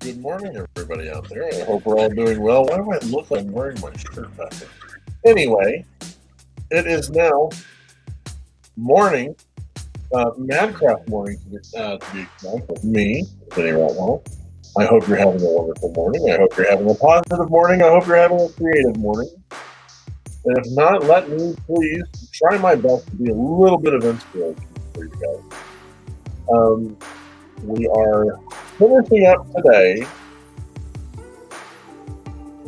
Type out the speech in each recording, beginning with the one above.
Good morning, everybody out there. I hope we're all doing well. Why do I look like I'm wearing my shirt back there? Anyway, it is now morning, Madcraft morning to be exact, with me, Vinny Ratwell. I hope you're having a wonderful morning. I hope you're having a positive morning. I hope you're having a creative morning. And if not, let me please try my best to be a little bit of inspiration for you guys. We are finishing up today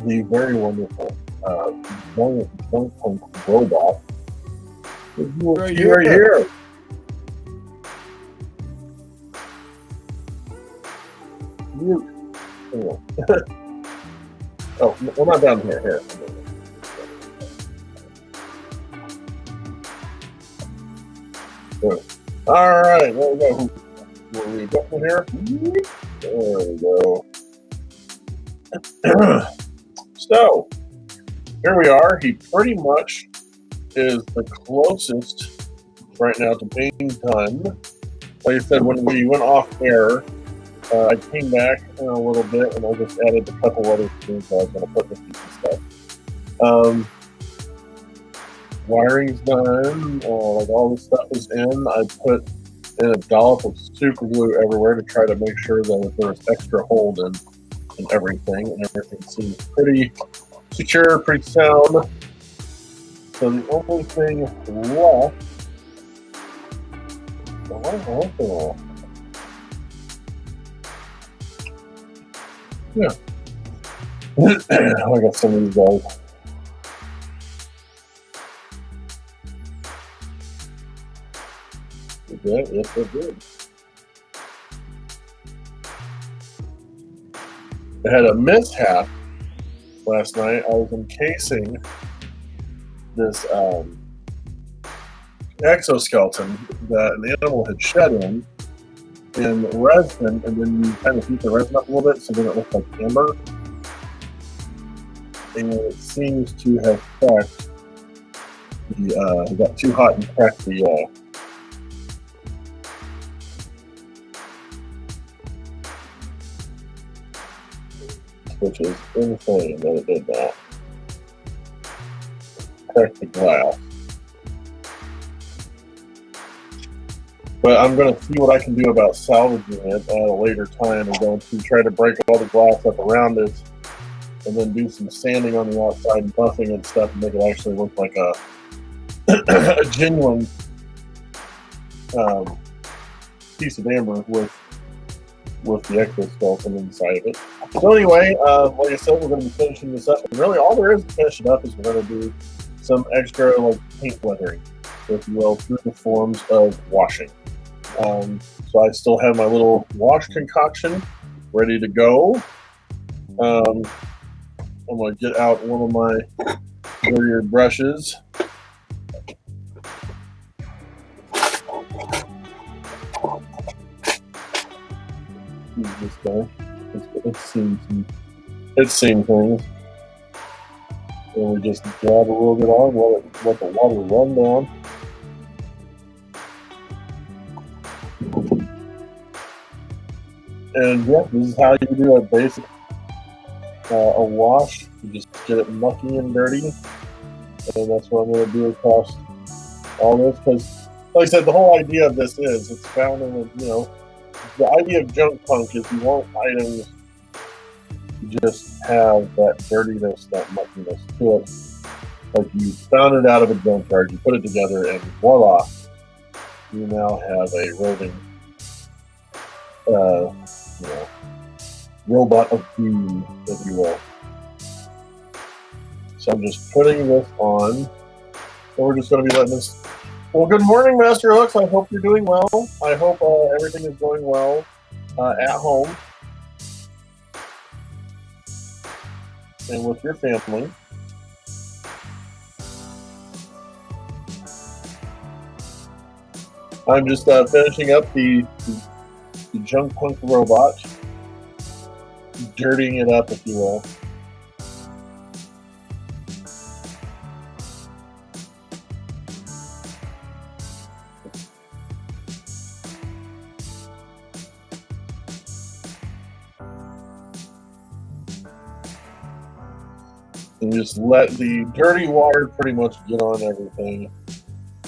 the very wonderful Junk Punk robot. Right here. Mute. Oh, we're not down here. Here. All right, there we go. Were we go from here? There we go. So, here we are. He pretty much is the closest right now to being done. Like I said, when we went off air, I came back in a little bit and I just added a couple other things I was going to put in the piece of stuff. Wiring's done, like all this stuff is in. I put in a dollop of super glue everywhere to try to make sure that there was extra hold in and everything seems pretty secure, pretty sound. So the only thing left, I got some of these guys. Yeah, yes, they're good. I had a mishap last night. I was encasing this exoskeleton that an animal had shed in resin, and then you kind of heat the resin up a little bit so then it looks like amber. And it seems to have cracked it got too hot and cracked the which is insane that it did that. Cracked the glass. But I'm going to see what I can do about salvaging it at a later time. I'm going to try to break all the glass up around it and then do some sanding on the outside and buffing and stuff and make it actually look like a a genuine piece of amber with the exoskeleton inside of it. So anyway, like I said, we're going to be finishing this up. And really all there is to finish it up is we're going to do some extra like paint weathering, if you will, through the forms of washing. So I still have my little wash concoction ready to go. I'm going to get out one of my dirtier brushes. Use this guy. It's seen things. And we just dab a little bit on, let the water run down. And yeah, this is how you do a basic a wash. You just get it mucky and dirty, and that's what I'm going to do across all this. Because, like I said, the whole idea of this is it's found in the idea of junk punk is you want items to just have that dirtiness, that muckiness to it. Like you found it out of a junkyard, you put it together, and voila, you now have a roving robot of doom, if you will. So I'm just putting this on, and we're just going to be letting this. Well, good morning, Master Hooks. I hope you're doing well. I hope everything is going well at home and with your family. I'm just finishing up the junk punk robot, dirtying it up, if you will. And just let the dirty water pretty much get on everything.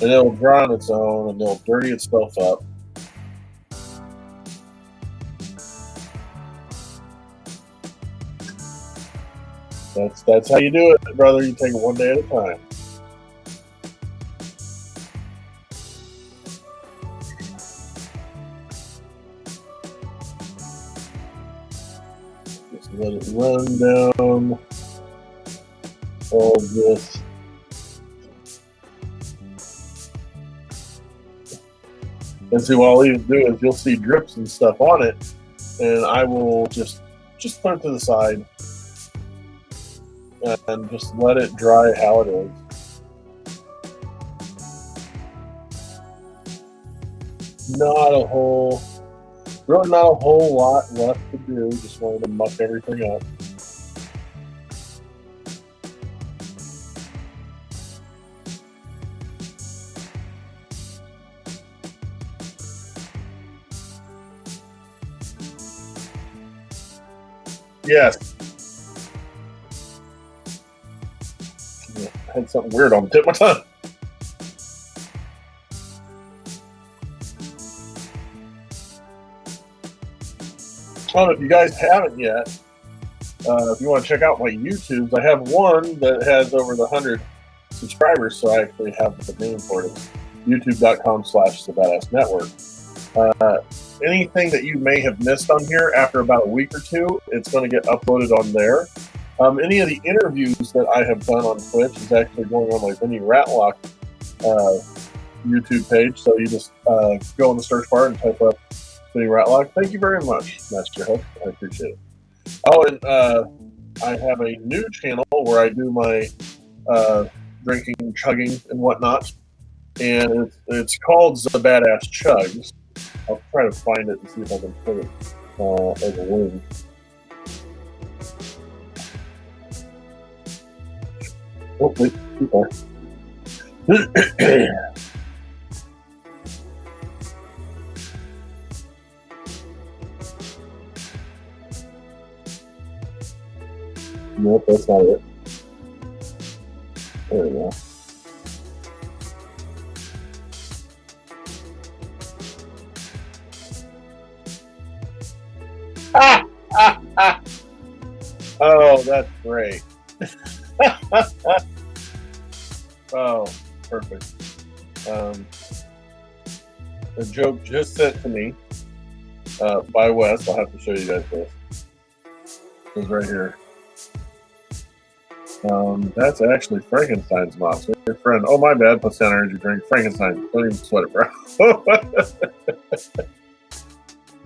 And it'll dry on its own and it'll dirty itself up. That's how you do it, brother. You take it one day at a time. Just let it run down all this. And so what I'll even do is you'll see drips and stuff on it, and I will just put it to the side and just let it dry how it is. Really not a whole lot left to do. Just wanted to muck everything up. Yes. I had something weird on the tip of my tongue. Well, if you guys haven't yet, if you want to check out my YouTubes, I have one that has over 100 subscribers, so I actually have the name for it. It's youtube.com/thebadassnetwork. Anything that you may have missed on here after about a week or two, it's going to get uploaded on there. Any of the interviews that I have done on Twitch is actually going on my Vinny Ratlock YouTube page. So you just go in the search bar and type up Vinny Ratlock. Thank you very much, Master Hook. I appreciate it. Oh, and I have a new channel where I do my drinking, chugging, and whatnot. And it's called The Badass Chugs. I'll try to find it and see if I can put it as a link. Oh, wait, too far. Nope, that's not it. There we go. Oh, that's great. Oh, perfect. A joke just sent to me by Wes. I'll have to show you guys this. It's right here. That's actually Frankenstein's mom. So your friend. Oh, my bad. Plus down energy drink. Frankenstein. Don't even sweat it, bro.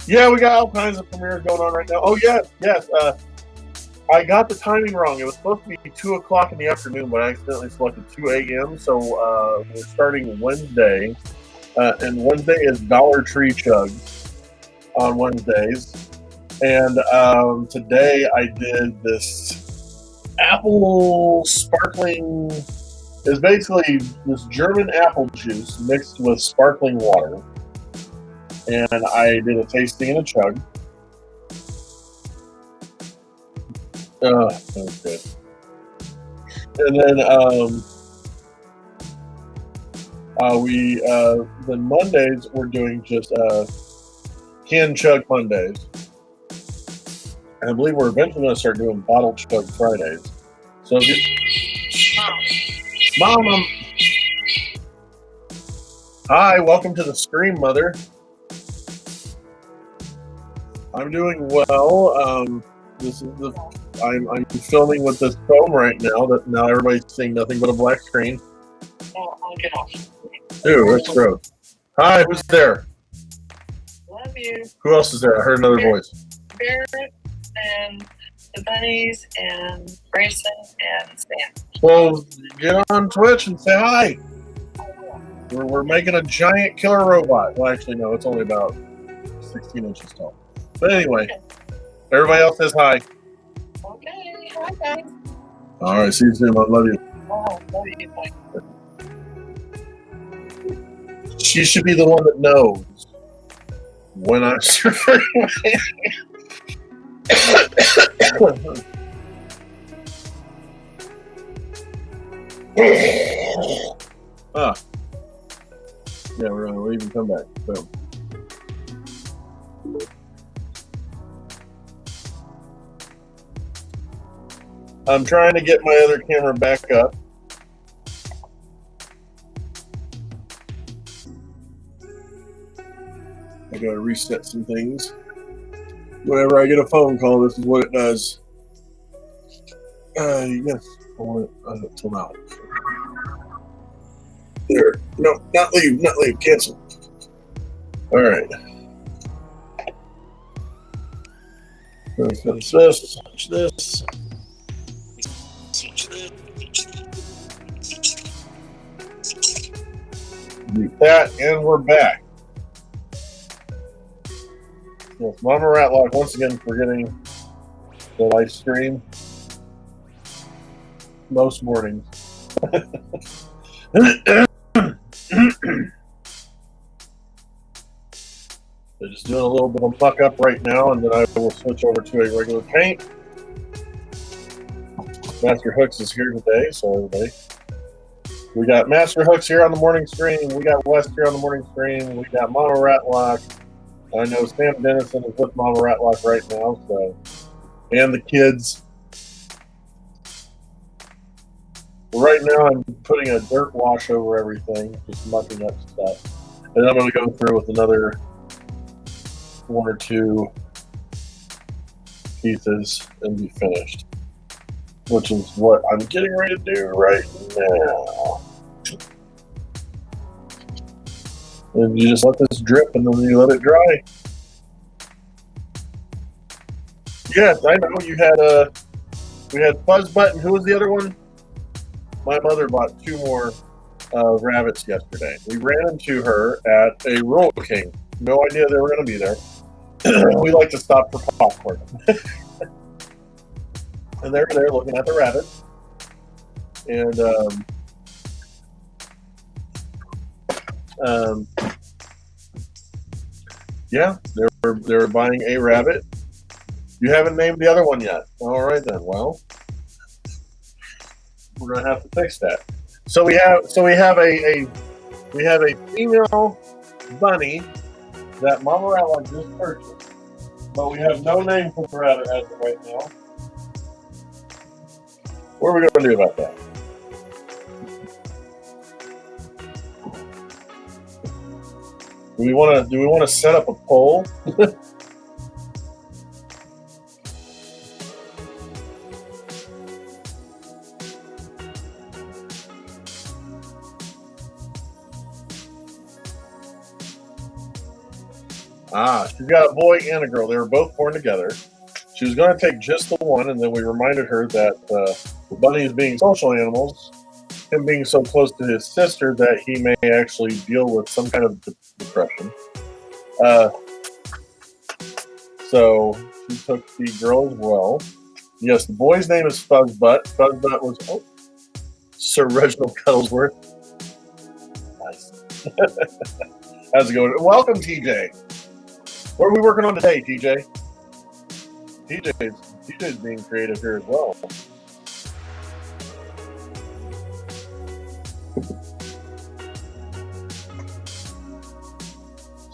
Yeah, we got all kinds of premieres going on right now. Oh, yes. I got the timing wrong. It was supposed to be 2 o'clock in the afternoon, but I accidentally selected 2 a.m. So we're starting Wednesday. And Wednesday is Dollar Tree Chugs on Wednesdays. And today I did this apple sparkling. It's basically this German apple juice mixed with sparkling water. And I did a tasting and a chug. That was good. And then then Mondays we're doing just can chug Mondays. And I believe we're eventually going to start doing bottle chug Fridays. So if you, Mom, hi, welcome to the stream, Mother. I'm doing well. This is I'm filming with this phone right now. That now everybody's seeing nothing but a black screen. Oh, I'll get off. Ew, that's gross. Hi, who's there? Love you. Who else is there? I heard another voice. Barrett and the bunnies and Grayson and Sam. Well, get on Twitch and say hi. We're making a giant killer robot. Well, actually, no, it's only about 16 inches tall. But anyway, everybody else says hi. Okay, hi guys. All right, see you soon. I love you. Oh, love you. Bye. She should be the one that knows when I'm Ah. Yeah, we're gonna leave and come back. Boom. I'm trying to get my other camera back up. I gotta reset some things. Whenever I get a phone call, this is what it does. Yes, I want it till now. There. No, not leave, not leave. Cancel. All right. Switch this. Watch this. Do that, and we're back. Yes, Mama Ratlock once again forgetting the live stream most mornings. They're just doing a little bit of muck up right now, and then I will switch over to a regular paint. Master Hooks is here today, so everybody. We got Master Hooks here on the morning stream. We got West here on the morning stream. We got Mama Ratlock. I know Sam Dennison is with Mama Ratlock right now, so, and the kids. Right now, I'm putting a dirt wash over everything, just mucking up stuff, and I'm going to go through with another 1 or 2 pieces and be finished, which is what I'm getting ready to do right now. And you just let this drip, and then you let it dry. Yes, I know you had we had Fuzzbutt, and who was the other one? My mother bought 2 more rabbits yesterday. We ran into her at a Roll King. No idea they were going to be there. We like to stop for popcorn. And they were there looking at the rabbits. And yeah, they were buying a rabbit. You haven't named the other one yet. All right then. Well, we're gonna have to fix that. So we have a female bunny that Mama Ratlock just purchased, but we have no name for the rabbit as of right now. What are we going to do about that? Do we want to set up a poll? She's got a boy and a girl. They were both born together. She was going to take just the one, and then we reminded her that the bunnies being social animals, him being so close to his sister that he may actually deal with some kind of depression. So she took the girl as well. Yes, the boy's name is Fuzzbutt. Fuzzbutt was Sir Reginald Cuddlesworth. Nice. How's it going? Welcome, TJ. What are we working on today, TJ? TJ's being creative here as well.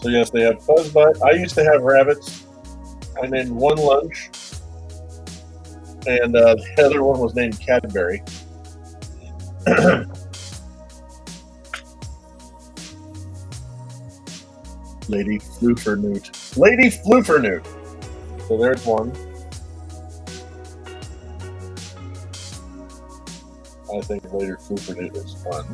So yes, they have Fuzzbutt. I used to have rabbits. I named one Lunch, and the other one was named Cadbury. Lady Fluffernoot. Lady Fluffernoot. So there's one. I think Lady Fluffernoot is fun.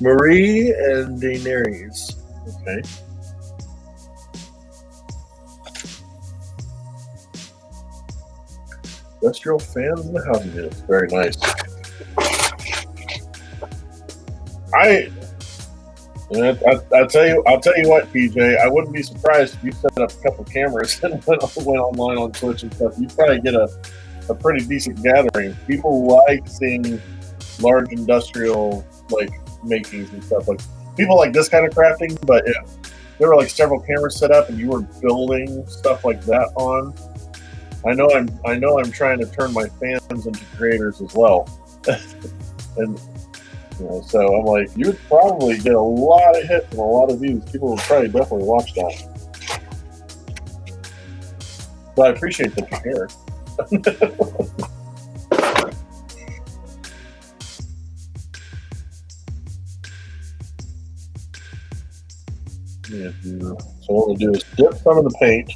Marie and Daenerys. Okay. Industrial fans in the housing units. Very nice. I'll tell you what, PJ. I wouldn't be surprised if you set up a couple cameras and went online on Twitch and stuff. You'd probably get a pretty decent gathering. People like seeing large industrial makings and stuff. Like people like this kind of crafting, but if there were several cameras set up and you were building stuff like that on, I know I'm trying to turn my fans into creators as well, and so I'm like, you'd probably get a lot of hits and a lot of views. People would probably definitely watch that. But I appreciate that you care. So what we'll do is dip some of the paint.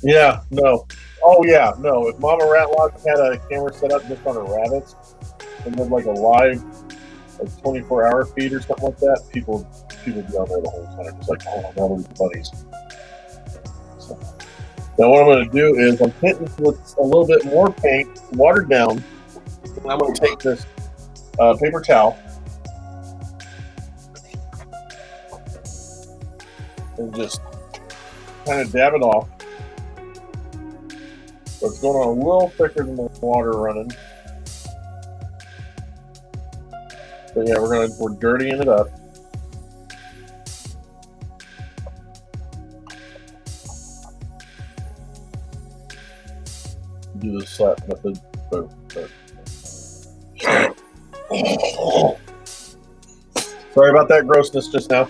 Yeah, no. Oh yeah, no. If Mama Ratlock had a camera set up just on her rabbits and did like a live, like 24-hour feed or something like that, people would be on there the whole time. It's like, oh, all these buddies. So, now what I'm going to do is I'm hitting with a little bit more paint, watered down. And I'm going to take this paper towel and just kind of dab it off. So it's going on a little thicker than the water running. But yeah, we're dirtying it up. Do the slap method. Boom. Sorry about that grossness just now.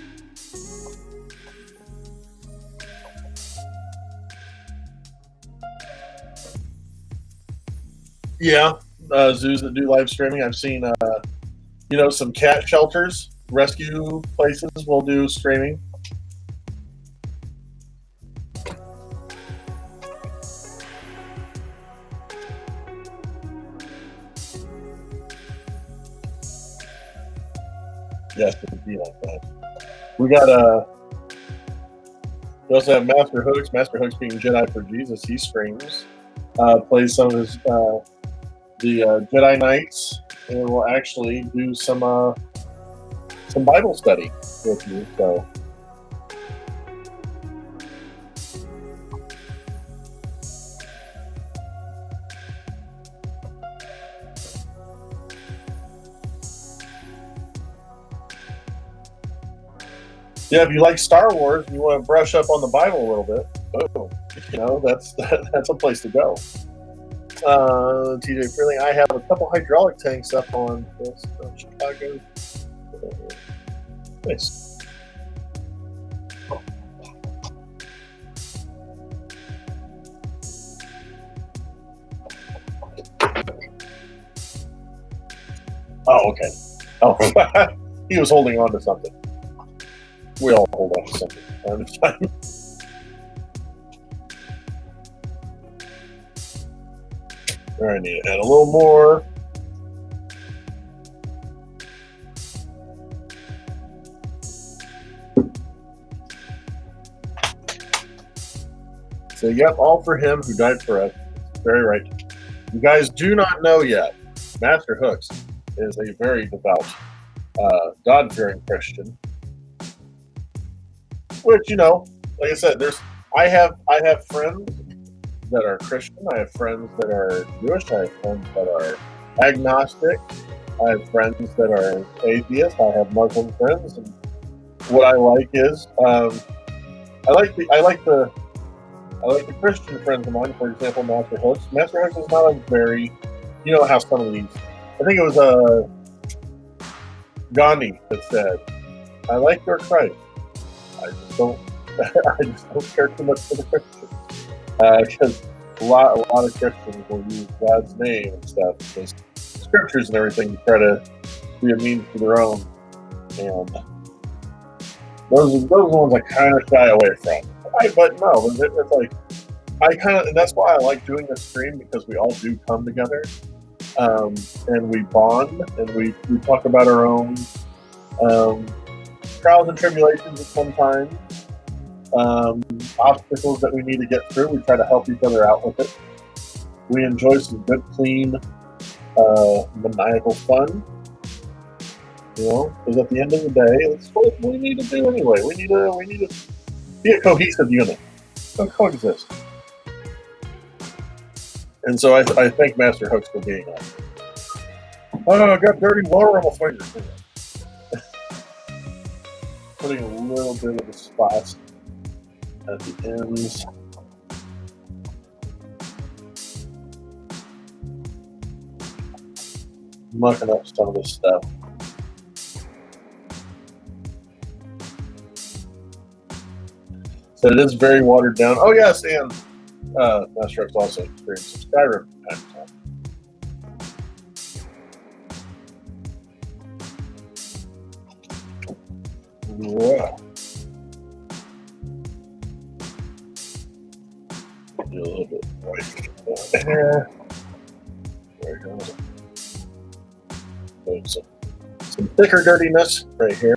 Yeah, zoos that do live streaming. I've seen, some cat shelters, rescue places will do streaming. Yes, it would be like that. We also have Master Hooks. Master Hooks being Jedi for Jesus, he streams, plays some of his the Jedi Knights, and we'll actually do some Bible study with you. So yeah, if you like Star Wars and you want to brush up on the Bible a little bit, that's a place to go. TJ Freeling, I have a couple hydraulic tanks up on this Chicago. Nice. Oh, okay. Oh, he was holding on to something. We all hold on to something from time to time. All right, I need to add a little more. So, yep, all for him who died for us. Very right. You guys do not know yet, Master Hooks is a very devout, God-fearing Christian. Which, like I said, I have friends that are Christian. I have friends that are Jewish. I have friends that are agnostic. I have friends that are atheists. I have Muslim friends. And what I like is, I like the Christian friends of mine. For example, Master Hooks. Master Hooks is not a very, how some of these. I think it was Gandhi that said, "I like your Christ. I just don't care too much for the Christians." Because a lot of Christians will use God's name and stuff, because scriptures and everything, to try to be a means to their own, and those are the ones I kind of shy away from. But no, it's like and that's why I like doing this stream, because we all do come together, and we bond, and we talk about our own trials and tribulations at some time. Obstacles that we need to get through. We try to help each other out with it. We enjoy some good, clean, maniacal fun. Because at the end of the day, that's what we need to do anyway. We need to be a cohesive unit. Don't coexist. And so I thank Master Hooks for being on. Oh, I got dirty water on my fingers. Putting a little bit of the spots at the ends. mucking up some of this stuff. So it is very watered down. Oh yes, and Master X also experienced Skyrim from time to time. Yeah. Do a little bit white there. There we go. Some thicker dirtiness right here.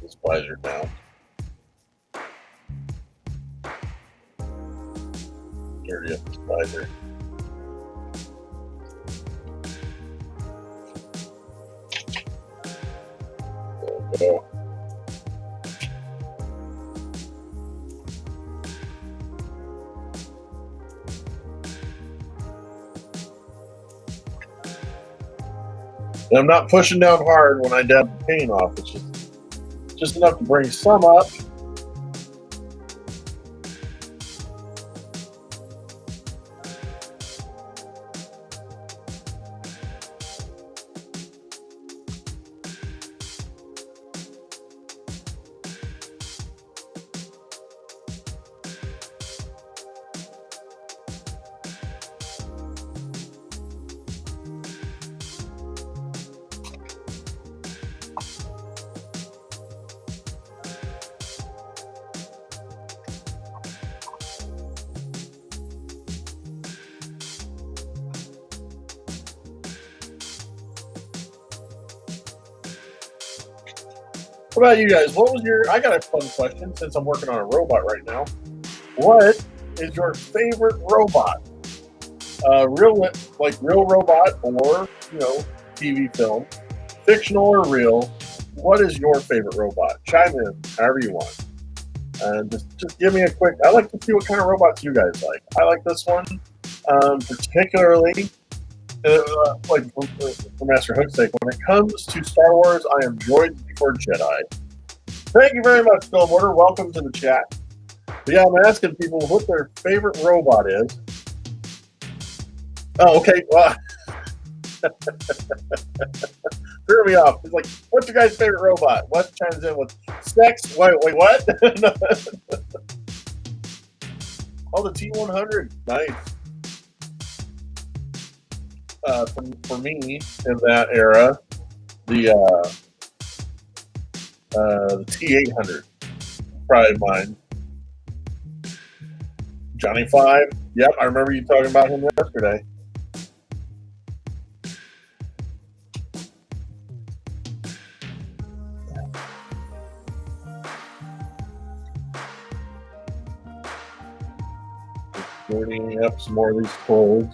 This visor down. Dirty up this visor. There we go. And I'm not pushing down hard when I dab the paint off. It's just enough to bring some up. What about you guys? What was your? I got a fun question since I'm working on a robot right now. What is your favorite robot? Real robot, or TV film, fictional or real? What is your favorite robot? Chime in however you want, and just give me a quick. I like to see what kind of robots you guys like. I like this one particularly. Like for Master Hook's sake, when it comes to Star Wars, I am droids before Jedi. Thank you very much, Stormwater. Welcome to the chat. But yeah, I'm asking people what their favorite robot is. Oh, okay. Well, threw me off. It's like, what's your guys' favorite robot? Wes chimes in with sex. Wait, what? Oh, the T100. Nice. For me, in that era, the T800, probably mine. Johnny 5. Yep, I remember you talking about him yesterday. Dirtying up some more of these clothes.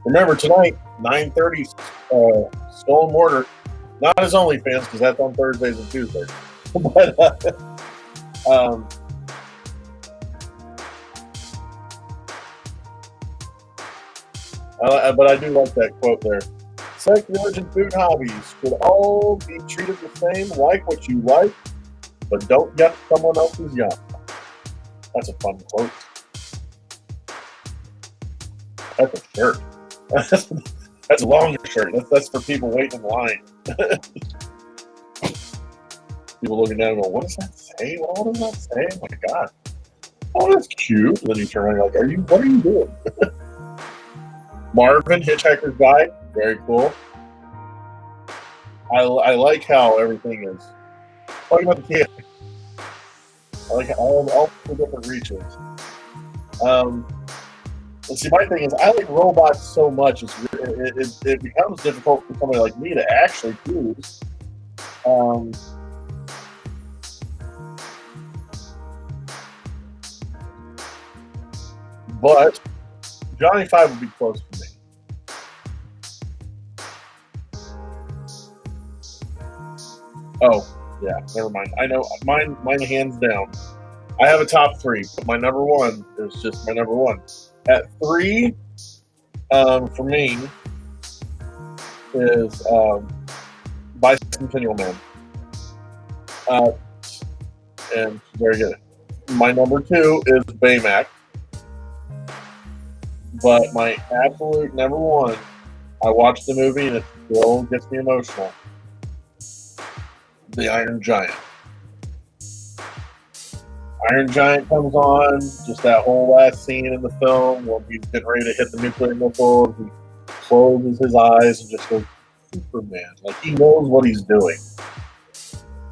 Remember tonight, 9:30, Stone Mortar. Not his OnlyFans because that's on Thursdays and Tuesdays. But I do like that quote there. Sex, religion, food, hobbies should all be treated the same. Like what you like, but don't get someone else's yum. That's a fun quote. That's a shirt. That's a longer shirt. That's for people waiting in line. People looking down and go, what does that say? What does that say? Oh my God. Oh, that's cute. And then you turn around and you're like, what are you doing? Marvin, Hitchhiker's Guide. Very cool. I like how everything is. Talking about the kid. I like all the different reaches. And see, my thing is, I like robots so much, it becomes difficult for somebody like me to actually choose. But Johnny 5 would be close to me. Oh, yeah, never mind. I know, mine hands down I have a top three, but my number one is just my number one. At three, for me, is Bicentennial Man. And very good. My number two is Baymax. But my absolute number one, I watched the movie and it still gets me emotional. The Iron Giant. Iron Giant comes on, just that whole last scene in the film when he's getting ready to hit the nuclear missile. He closes his eyes and just goes, Superman. Like, he knows what he's doing.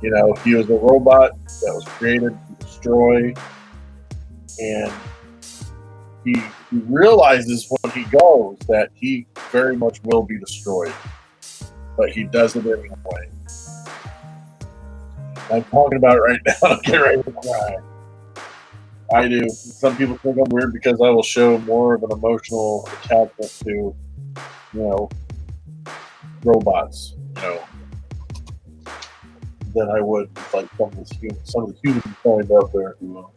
You know, he was a robot that was created to destroy, and he realizes when he goes that he very much will be destroyed, but he does it anyway. I'm talking about it right now. I'm getting ready to cry. I do. Some people think I'm weird because I will show more of an emotional attachment to, you know, robots, you know, than I would like some of the humans find out there who will.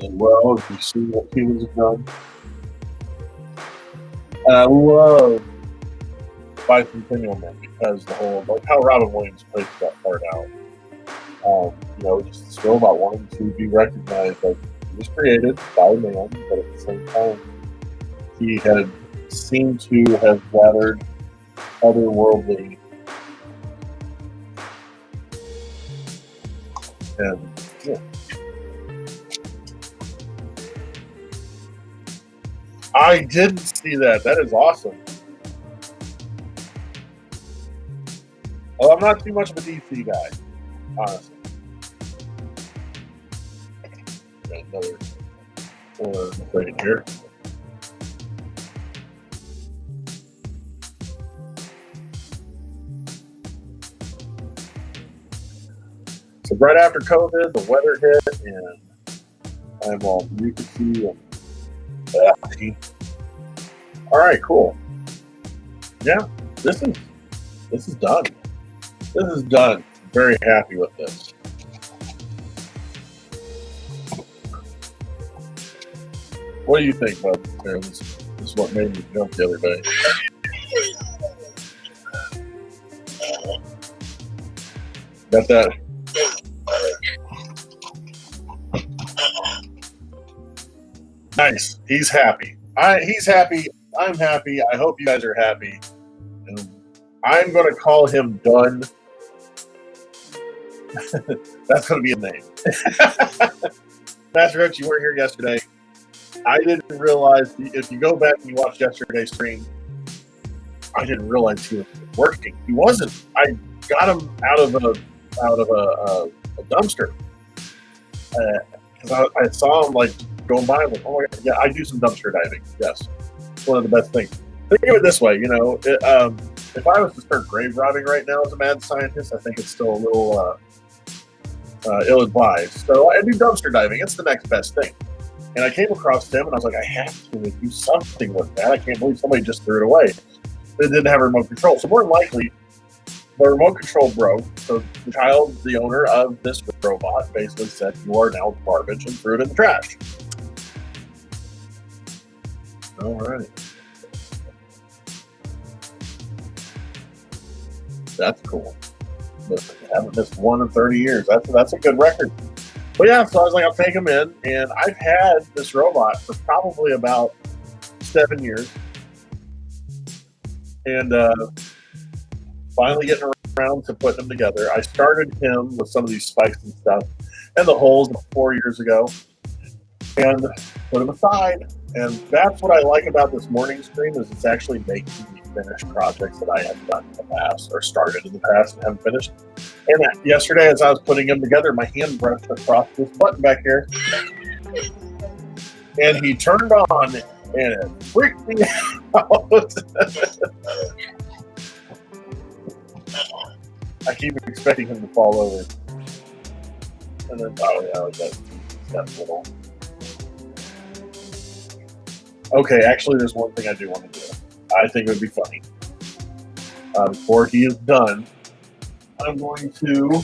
And well, if you see what humans have done, and I love Bicentennial Man because the whole, like how Robin Williams plays that part out. You know, just this robot wanting to be recognized, like he was created by man, but at the same time, he had seemed to have gathered otherworldly and yeah. I didn't see that. That is awesome. Well, I'm not too much of a DC guy, honestly. Got another one right here. So right after COVID, the weather hit, and I'm all mucusy and all right, cool. Yeah, this is done. This is done. Very happy with this. What do you think, bud? This is what made me jump the other day. Got that? Nice. He's happy. He's happy. I'm happy. I hope you guys are happy. And I'm going to call him Done. That's going to be a name. Master X, you weren't here yesterday. I didn't realize, if you go back and you watch yesterday's stream, I didn't realize he was working. He wasn't. I got him out of a dumpster. Because I saw him like going by, I'm like, oh my God, yeah, I do some dumpster diving. Yes, it's one of the best things. Think of it this way, you know, if I was to start grave robbing right now as a mad scientist, I think it's still a little ill-advised. So I do dumpster diving. It's the next best thing. And I came across him, and I was like, I have to do something with that. I can't believe somebody just threw it away. It didn't have a remote control. So more than likely, the remote control broke. So the child, the owner of this robot, basically said, you are now garbage, and threw it in the trash. All right. That's cool. But I haven't missed one in 30 years. That's a good record. But yeah, so I was like, I'll take him in. And I've had this robot for probably about 7 years. And finally getting around to putting them together. I started him with some of these spikes and stuff and the holes 4 years ago and put them aside. And that's what I like about this morning stream is it's actually making me finish projects that I have done in the past or started in the past and haven't finished. And yesterday, as I was putting them together, my hand brushed across this button back here. And he turned on and it freaked me out. I keep expecting him to fall over. And then, oh yeah, that's little. Okay, actually, there's one thing I do want to do. I think it would be funny. Before he is done, I'm going to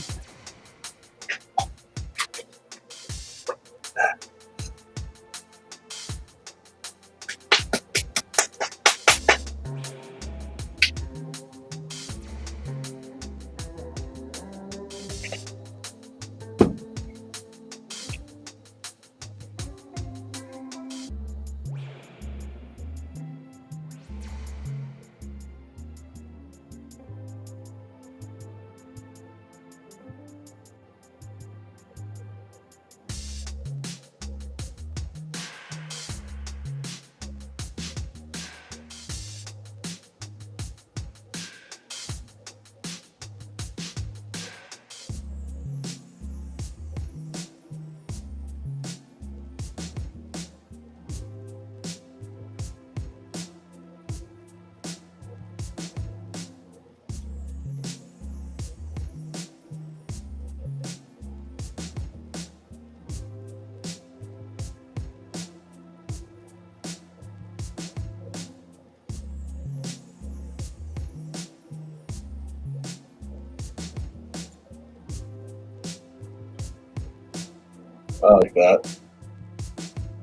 I like that.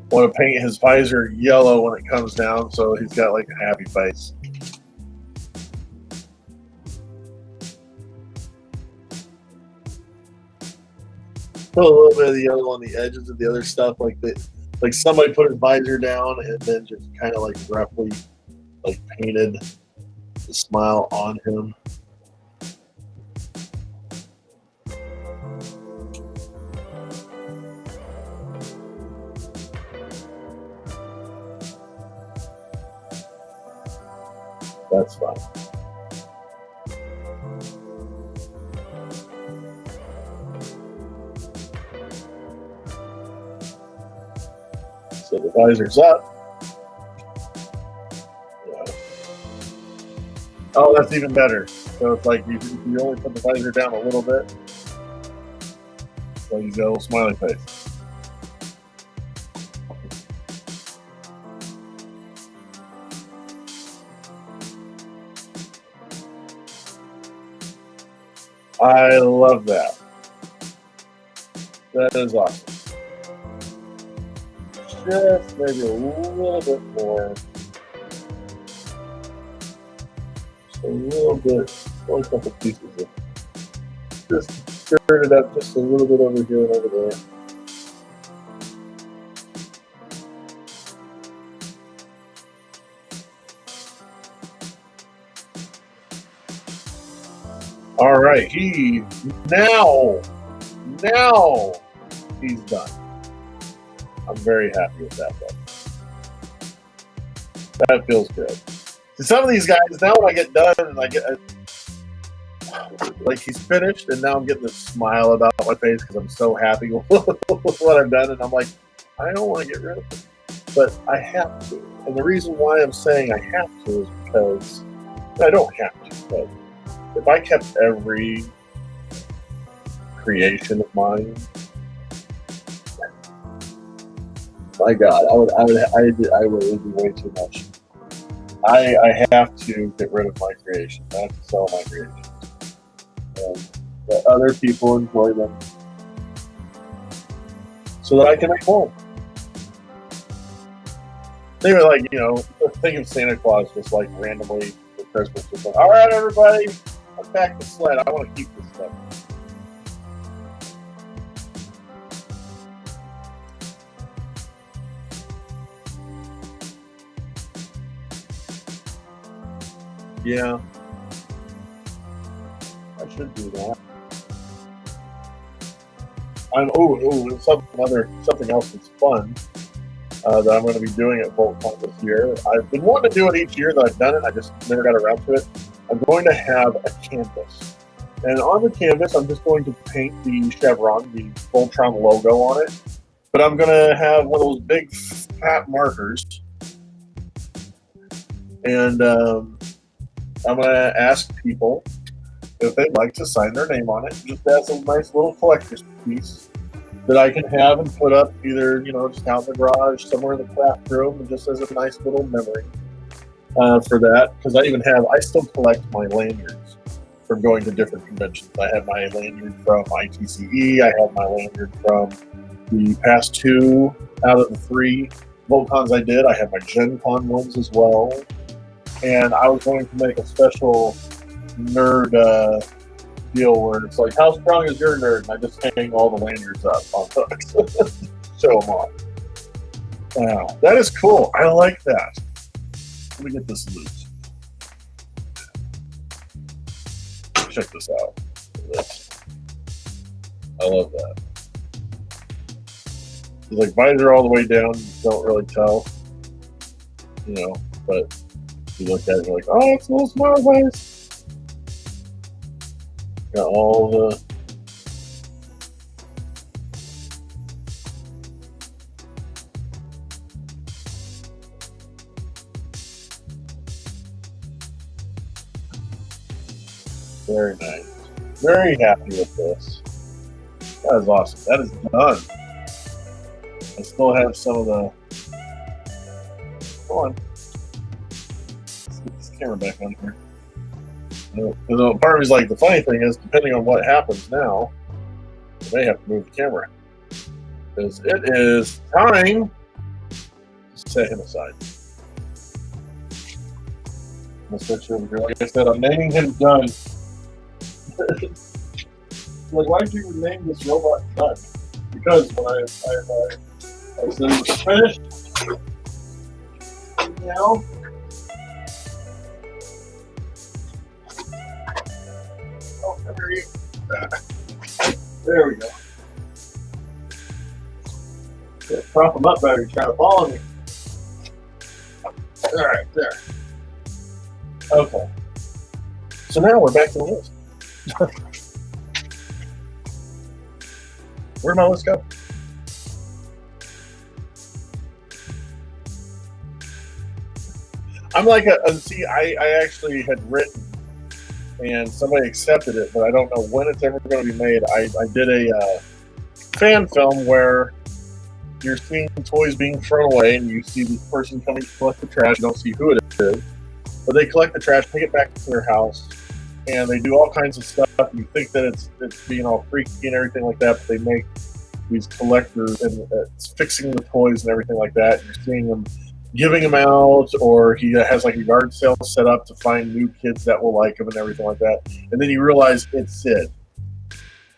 Want to paint his visor yellow when it comes down, so he's got like a happy face. Put a little bit of the yellow on the edges of the other stuff, like somebody put his visor down and then just kind of like roughly like painted the smile on him. That's fine. So the visor's up. Yeah. Oh, that's even better. So it's like you only put the visor down a little bit. So you got a little smiley face. I love that. That is awesome. Just maybe a little bit more. Just a little bit. Only a couple pieces of. Just stir it up just a little bit over here and over there. All right, now he's done. I'm very happy with that, though. That feels good. See, some of these guys, now when I get done and I get like he's finished, and now I'm getting this smile about my face because I'm so happy with what I've done, and I'm like, I don't want to get rid of it, but I have to. And the reason why I'm saying I have to is because I don't have to, but if I kept every creation of mine, my God, I would be way too much. I have to get rid of my creation. I have to sell my creations, and let other people enjoy them, so that I can make more. Think of think of Santa Claus just like randomly for Christmas, just like, all right, everybody, unpack the sled. I want to keep this stuff. Yeah, I should do that. Something else that's fun that I'm going to be doing at VoltCon this year. I've been wanting to do it each year that I've done it. I just never got around to it. I'm going to have a canvas, and on the canvas, I'm just going to paint the chevron, the Voltron logo on it. But I'm going to have one of those big fat markers, and I'm going to ask people if they'd like to sign their name on it, just as a nice little collector's piece that I can have and put up either, just out in the garage, somewhere in the craft room, and just as a nice little memory for that. Because I still collect my lanyards from going to different conventions. I have my lanyard from ITCE, I have my lanyard from the past 2 out of the 3 VoltCons I did. I have my Gen Con ones as well. And I was going to make a special nerd deal where it's like, how strong is your nerd? And I just hang all the lanyards up on hooks. Show them off. Wow, that is cool. I like that. Let me get this loose. Check this out. I love that. It's like visor all the way down. You don't really tell. But you look at it, you're like, oh, it's a little smile face. Got all the very nice. Very happy with this. That is awesome. That is done. I still have some of the. Hold on. Let's get this camera back on here. Because part of me's like, the funny thing is, depending on what happens now, I may have to move the camera. is it is time to set him aside. I'm gonna set you over here. Like I said, I'm naming him Gun. Like, why did you name this robot Gun? Because when I said it was finished, now. Oh, there you go. There we go. Yeah, prop him up better. He's trying to follow me. All right, there. Okay. So now we're back to the list. Where'd my list go? I'm like see, I actually had written and somebody accepted it, but I don't know when it's ever going to be made. I did a fan film where you're seeing toys being thrown away and you see this person coming to collect the trash. You don't see who it is, but they collect the trash, take it back to their house, and they do all kinds of stuff. You think that it's being all freaky and everything like that, but they make these collectors and it's fixing the toys and everything like that. You're seeing them giving them out, or he has like a yard sale set up to find new kids that will like him and everything like that. And then you realize it's Sid.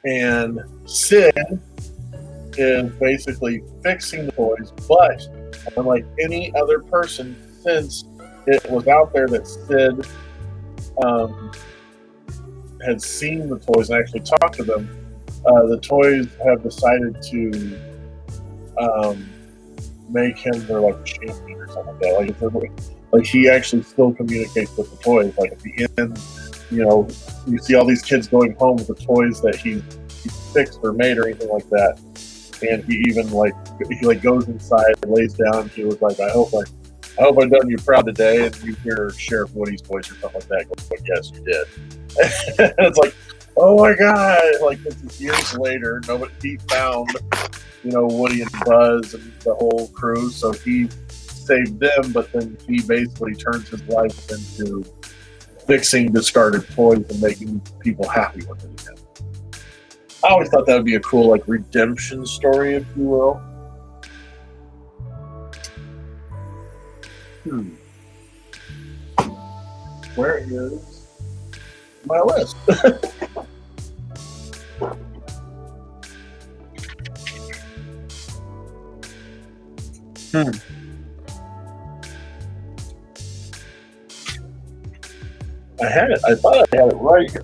And Sid is basically fixing the toys, but unlike any other person, since it was out there that Sid had seen the toys and actually talked to them, the toys have decided to make him their like champion or something like that. Like he actually still communicates with the toys. Like at the end, you know, you see all these kids going home with the toys that he fixed or made or anything like that. And he even he goes inside and lays down. And he was like, I hope I've done you proud today. And you hear Sheriff Woody's voice or something like that. Goes, like, yes, you did. And it's like, oh my god! Like this is years later. He found, you know, Woody and Buzz and the whole crew. So he saved them, but then he basically turns his life into fixing discarded toys and making people happy with it again. I always thought that would be a cool, like, redemption story, if you will. Where is my list? I had it. I thought I had it right here.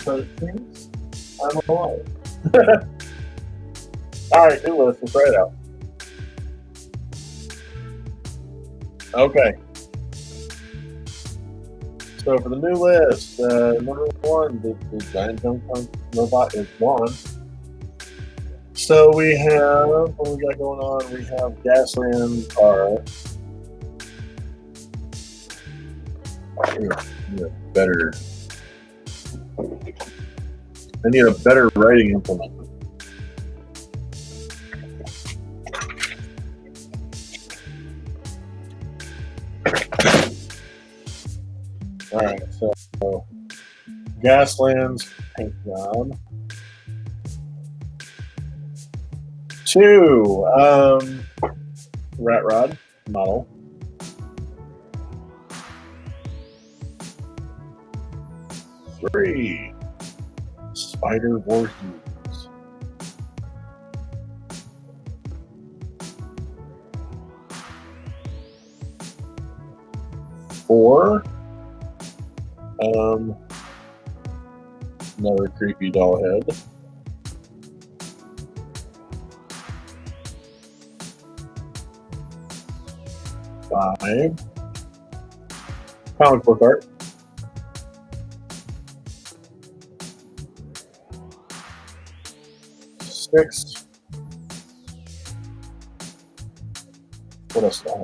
But it seems I'm alive. Alright, new list. Let's try it out. Okay. So for the new list, number one, the giant Thing robot is gone. So we have, what we got going on? We have Gasland car. I need a better writing implement. Alright, so Gasland's paint job. 2, Rat Rod model. 3, Spider Voorhees. 4, another creepy doll head. 5, comic book art. 6. What else do I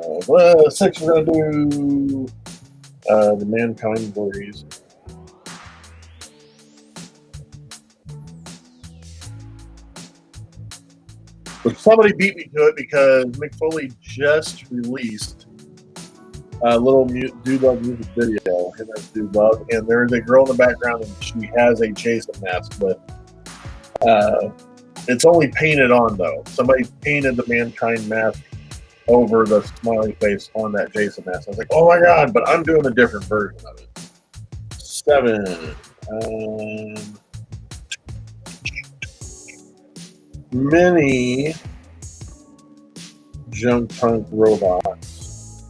have? 6, we're going to do the Mankind Voorhees. But somebody beat me to it because Mick Foley just released a little Dude Love music video, him as Dude Love, and there is a girl in the background and she has a Jason mask with It's only painted on though. Somebody painted the Mankind mask over the smiley face on that Jason mask. I was like, oh my god! But I'm doing a different version of it. 7. Mini junk punk robots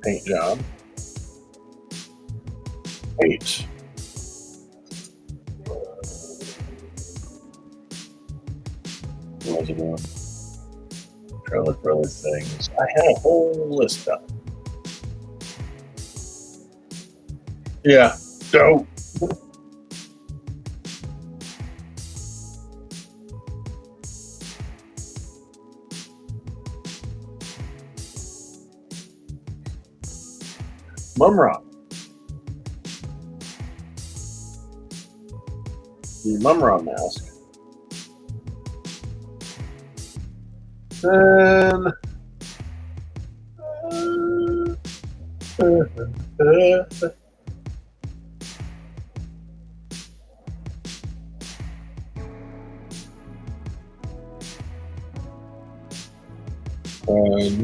paint job. 8. What was it doing? Trying to look for other things. I had a whole list up. Yeah, dope. Mumra. The Mumra mask. Then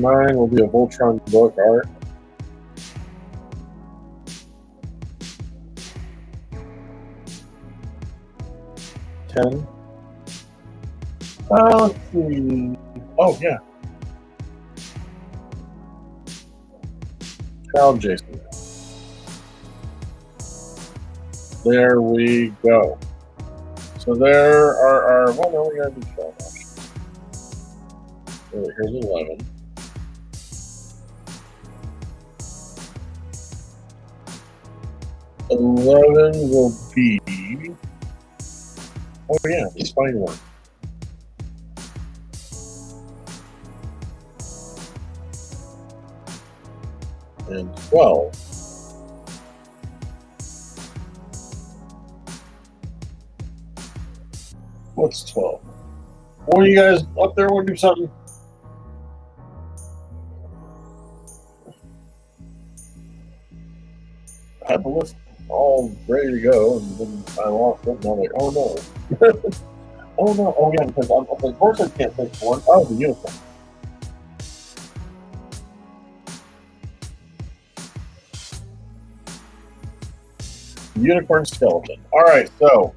mine will be a Voltron book art. Let's see. Oh yeah, Child Jason. There we go. So there are our. Well, no, we gotta do 12 actually. So here's 11. Will be. Oh yeah, the spine one. And 12. What's 12? One of you guys up there want to do something? I had the list all ready to go, and then I lost it, and I'm like, oh no. Oh no, oh yeah, because I'm like, of course I can't pick one. Oh, the unicorn. Unicorn skeleton. Alright, so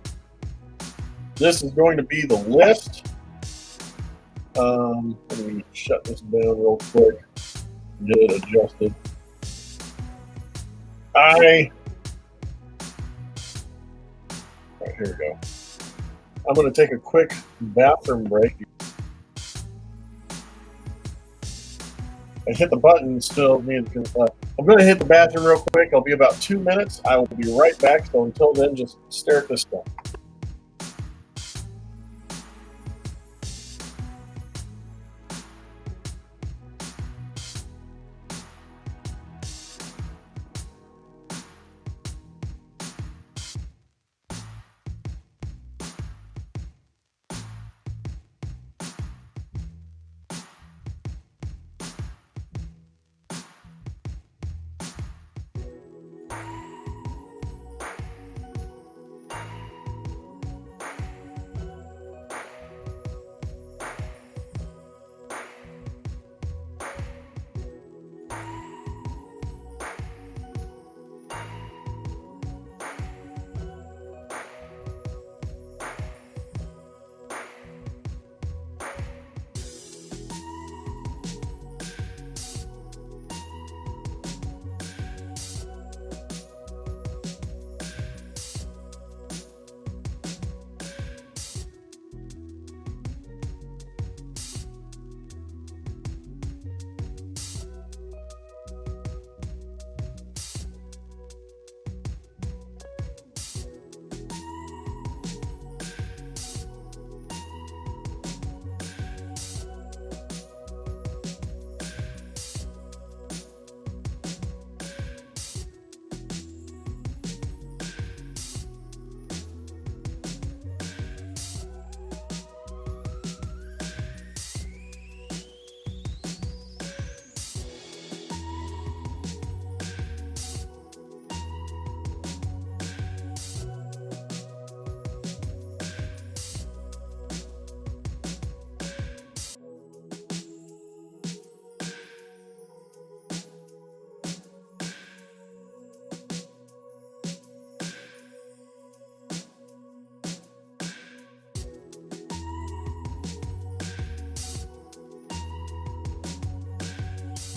this is going to be the list. Let me shut this down real quick. Get it adjusted. Right, here we go. I'm going to take a quick bathroom break. I hit the button still. I'm going to hit the bathroom real quick. I'll be about 2 minutes. I will be right back. So until then, just stare at this stuff.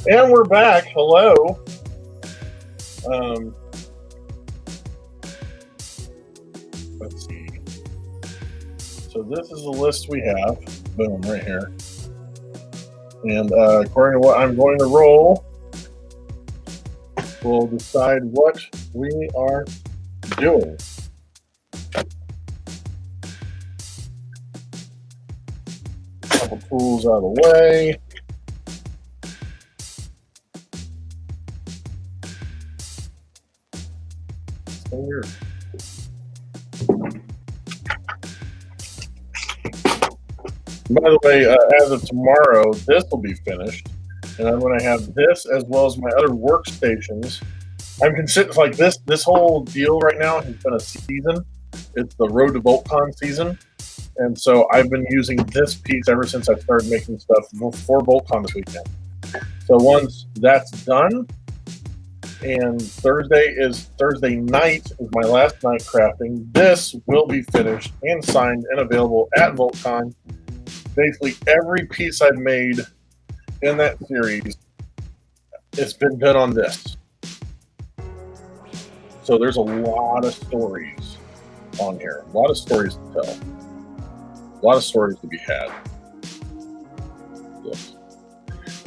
And we're back. Hello. Let's see. So this is the list we have. Boom, right here. And according to what I'm going to roll, we'll decide what we are doing. Couple tools out of the way. Here. By the way, as of tomorrow, this will be finished, and I'm going to have this as well as my other workstations. I'm considering like this whole deal right now has been a season. It's the Road to VoltCon season, and so I've been using this piece ever since I started making stuff for VoltCon this weekend. So once that's done, and Thursday night is my last night crafting. This will be finished and signed and available at VoltCon. Basically, every piece I've made in that series, it's been done on this. So there's a lot of stories on here. A lot of stories to tell. A lot of stories to be had. Yes.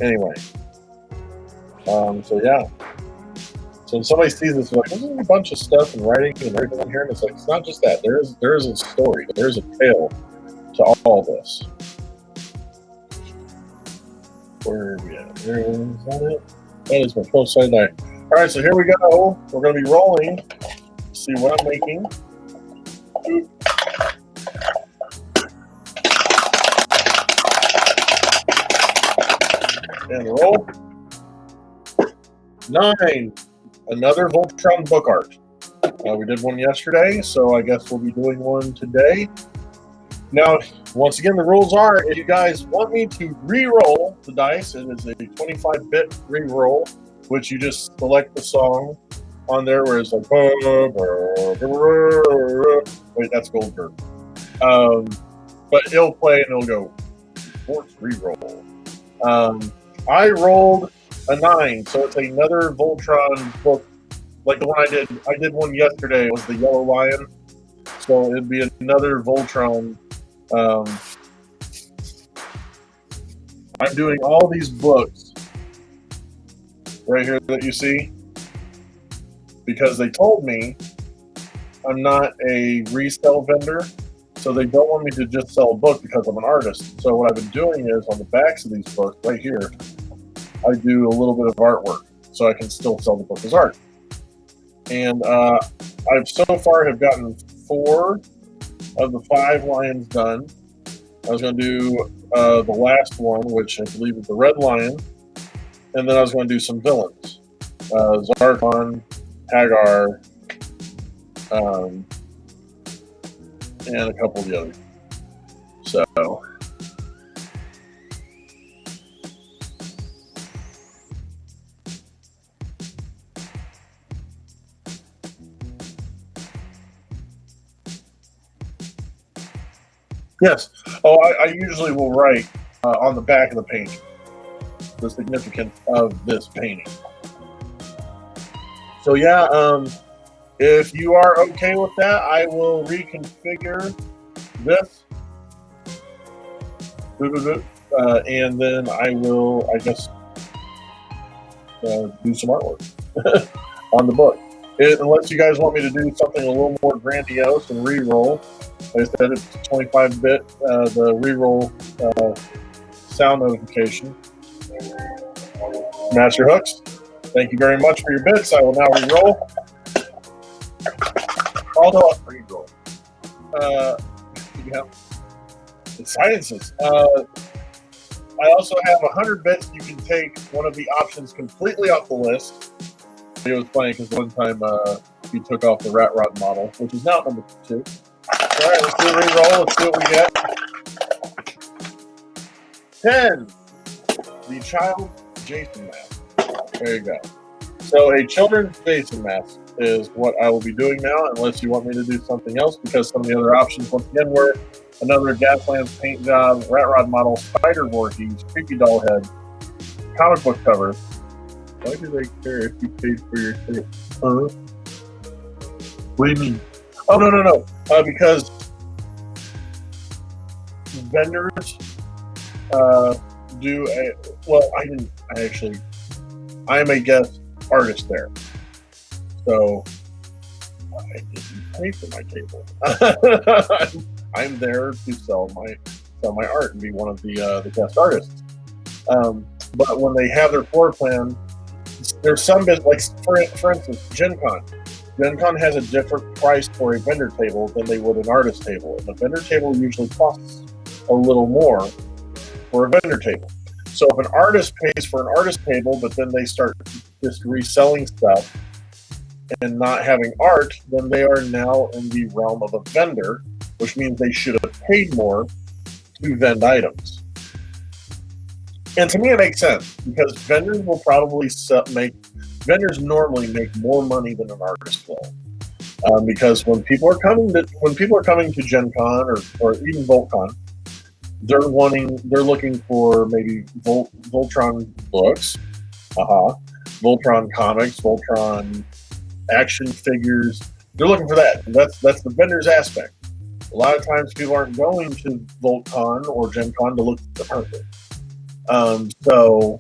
Anyway. So yeah. So when somebody sees this, like, there's a bunch of stuff and writing and everything in here, and it's like, it's not just that. There is a story. There's a tale to all this. Where are we at? Is that it? That is my close side eye. All right, so here we go. We're going to be rolling. See what I'm making. And roll. 9. Another Voltron book art. We did one yesterday, so I guess we'll be doing one today. Now, once again, the rules are, if you guys want me to re-roll the dice, it is a 25-bit re-roll, which you just select the song on there where it's like, wait, that's Goldberg. But it'll play and it'll go, sports re-roll. I rolled a 9, so it's another Voltron book, like the one I did. I did one yesterday. It was the Yellow Lion, so it'd be another Voltron. I'm doing all these books right here that you see because they told me I'm not a resale vendor, so they don't want me to just sell a book because I'm an artist. So what I've been doing is on the backs of these books right here, I do a little bit of artwork so I can still sell the book as art. And I've so far have gotten 4 of the 5 lions done. I was going to do the last one, which I believe is the Red Lion, and then I was going to do some villains. Zarkon, Hagar, and a couple of the others. So... Yes. Oh, I usually will write on the back of the painting the significance of this painting. So yeah, if you are okay with that, I will reconfigure this, and then I will, I guess, do some artwork on the book. Unless you guys want me to do something a little more grandiose and re-roll. Like I said, it's 25-bit, the re-roll sound notification. Master Hooks, thank you very much for your bits. I will now re-roll. Although, re-roll. Yeah. The sciences. I also have 100 bits. You can take one of the options completely off the list. It was funny because one time he took off the Rat Rod model, which is now number 2. All right, let's do a re-roll. Let's see what we get. 10. The child Jason mask. There you go. So a children's Jason mask is what I will be doing now, unless you want me to do something else, because some of the other options, once again, were another Gaslands paint job, Rat Rod model, Spider Voorhees, Creepy Doll Head, comic book cover. Why do they care if you paid for your shirt? What do you mean? Oh, no. Because vendors do a... Well, I'm a guest artist there. So, I didn't pay for my table. I'm there to sell my art and be one of the guest artists. But when they have their floor plan, there's some bit like for instance, Gen Con. Gen Con has a different price for a vendor table than they would an artist table. And the vendor table usually costs a little more for a vendor table. So if an artist pays for an artist table, but then they start just reselling stuff and not having art, then they are now in the realm of a vendor, which means they should have paid more to vend items. And to me, it makes sense because vendors will probably vendors normally make more money than an artist will, because when people are coming to Gen Con or even VoltCon, they're looking for maybe Voltron books, Voltron comics, Voltron action figures. They're looking for that. That's the vendor's aspect. A lot of times people aren't going to VoltCon or Gen Con to look at the market. So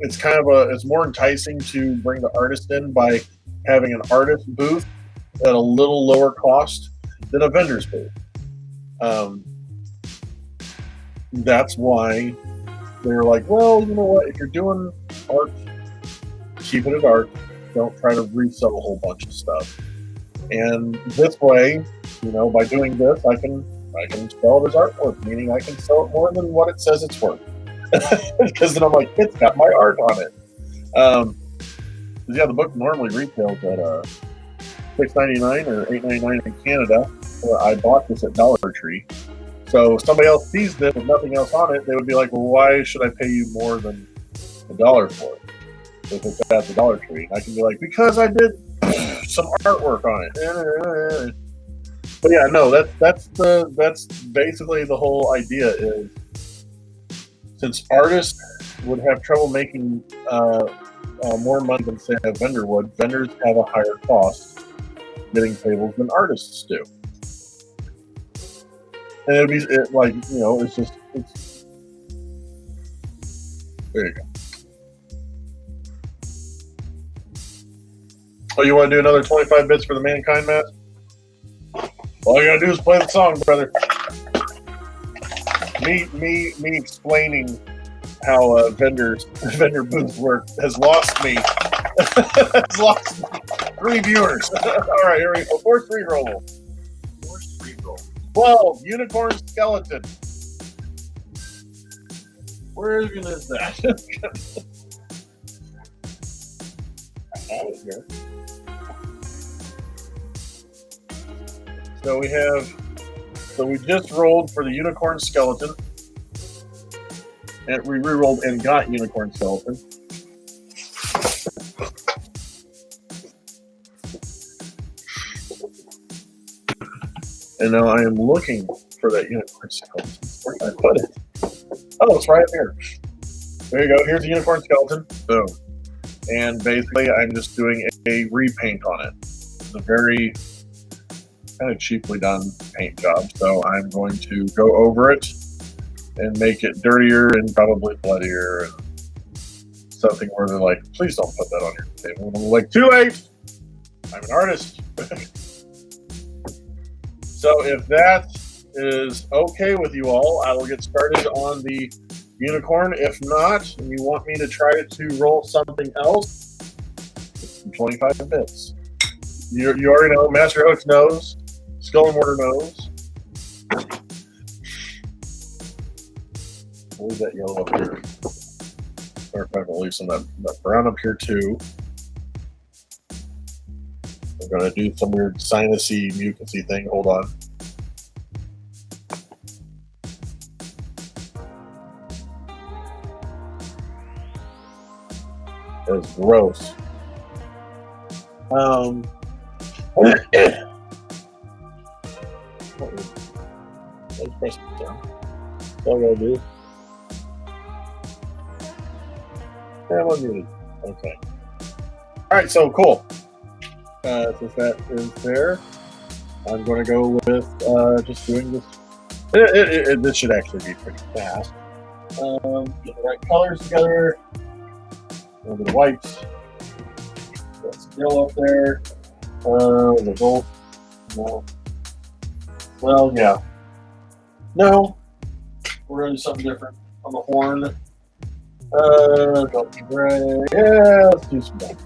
it's it's more enticing to bring the artist in by having an artist booth at a little lower cost than a vendor's booth. That's why they're like, well, you know what? If you're doing art, keep it at art. Don't try to resell a whole bunch of stuff. And this way, by doing this, I can sell it as artwork, meaning I can sell it more than what it says it's worth. Because then I'm like, it's got my art on it. The book normally retails at $6.99 or $8.99 in Canada. I bought this at Dollar Tree. So if somebody else sees this with nothing else on it, they would be like, well, why should I pay you more than $1 for it if it's at the Dollar Tree? And I can be like, because I did some artwork on it. But yeah, no, that's basically the whole idea is, since artists would have trouble making more money than say a vendor would, vendors have a higher cost getting tables than artists do. And it's there you go. Oh, you want to do another 25 bits for the Mankind mask? All you gotta do is play the song, brother. Me explaining how vendor booths work has lost me. Has lost me 3 viewers. All right, here we go. Force reroll. 12 unicorn skeleton. Where even is that? I have it here. So we just rolled for the unicorn skeleton, and we re-rolled and got unicorn skeleton. And now I am looking for that unicorn skeleton. Where did I put it? Oh, it's right up here. There you go. Here's the unicorn skeleton. Boom. And basically, I'm just doing a repaint on it. It's a very kind of cheaply done paint job, so I'm going to go over it and make it dirtier and probably bloodier and something where they're like, please don't put that on your table. And I'm like, too late! I'm an artist. So if that is okay with you all, I will get started on the unicorn. If not, and you want me to try to roll something else, it's 25 bits. You already know, Master Hook knows. Skull and Mortar knows. I'll leave that yellow up here. Or if I can leave some of that brown up here too. I'm going to do some weird sinusy, mucusy thing. Hold on. That's gross. Let's press it down. That's all I gotta do. Yeah, I'm unmuted. Okay. All right, so cool. Since that is there, I'm going to go with just doing this. This should actually be pretty fast. Get the right colors together. A little bit of whites. Got some yellow up there. The gold. No. Well, yeah. No. We're going to do something different on the horn. Don't be gray. Yeah, let's do some white.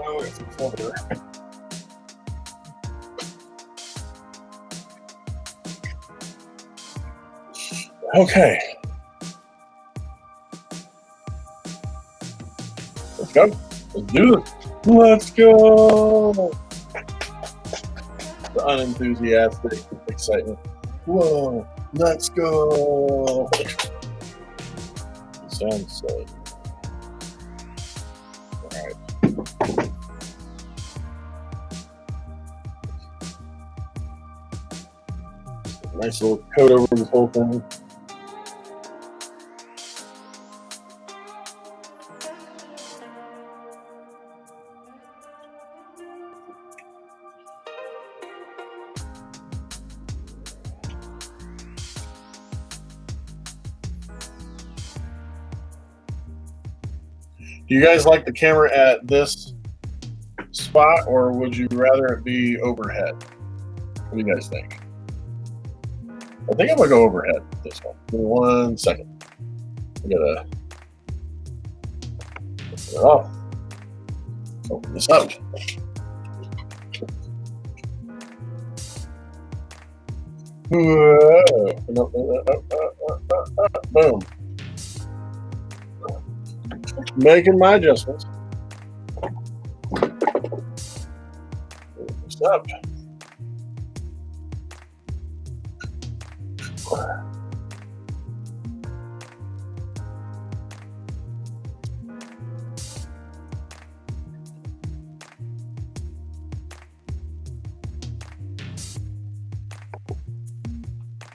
Oh, it's over. Okay. Let's go. Let's do this. Let's go. The unenthusiastic excitement. Whoa. Let's go. It sounds silly. Alright. Nice little coat over this whole thing. Do you guys like the camera at this spot, or would you rather it be overhead? What do you guys think? I think I'm gonna go overhead this one. Give me 1 second. I gotta open it off. Open this up. Whoa. Boom. Making my adjustments. What's up?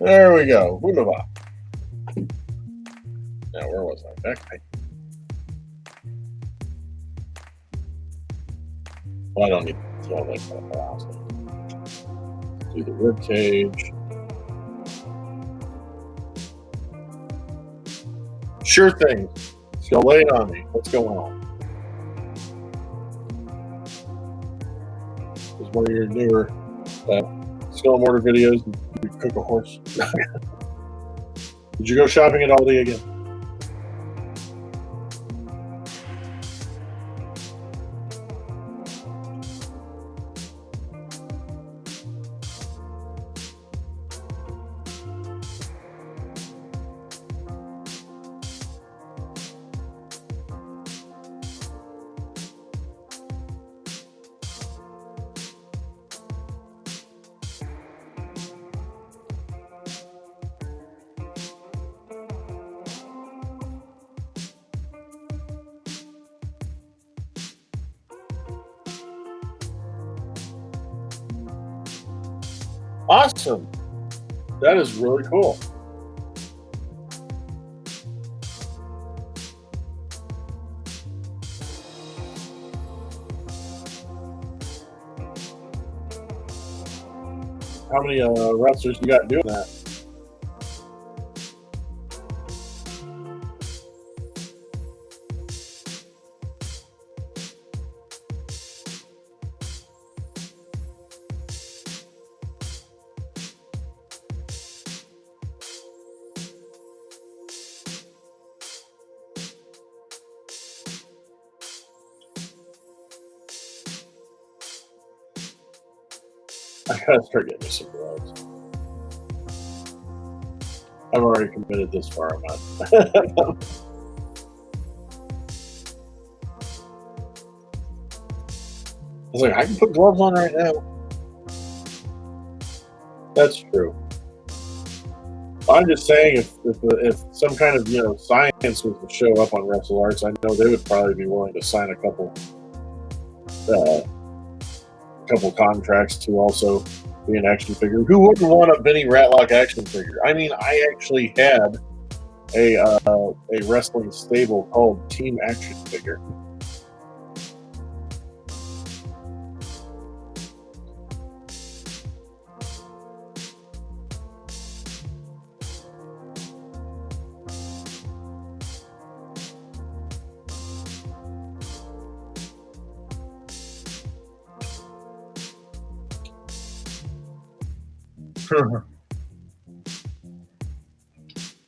There we go. Wunderbar. Now, where was I? Backpack. Well, I don't need to throw that kind of house. Do the rib cage. Sure thing. So lay it on me. What's going on? This is one of your newer Skull and Mortar videos. You cook a horse. Did you go shopping at Aldi again? Awesome. That is really cool. How many wrestlers you got doing that? I gotta start getting me some gloves. I've already committed this far. I'm not. I was like, I can put gloves on right now. That's true. I'm just saying, if some kind of science was to show up on Wrestle Arts, I know they would probably be willing to sign a couple contracts to also be an action figure. Who wouldn't want a Benny Ratlock action figure? I mean, I actually had a wrestling stable called Team Action Figure.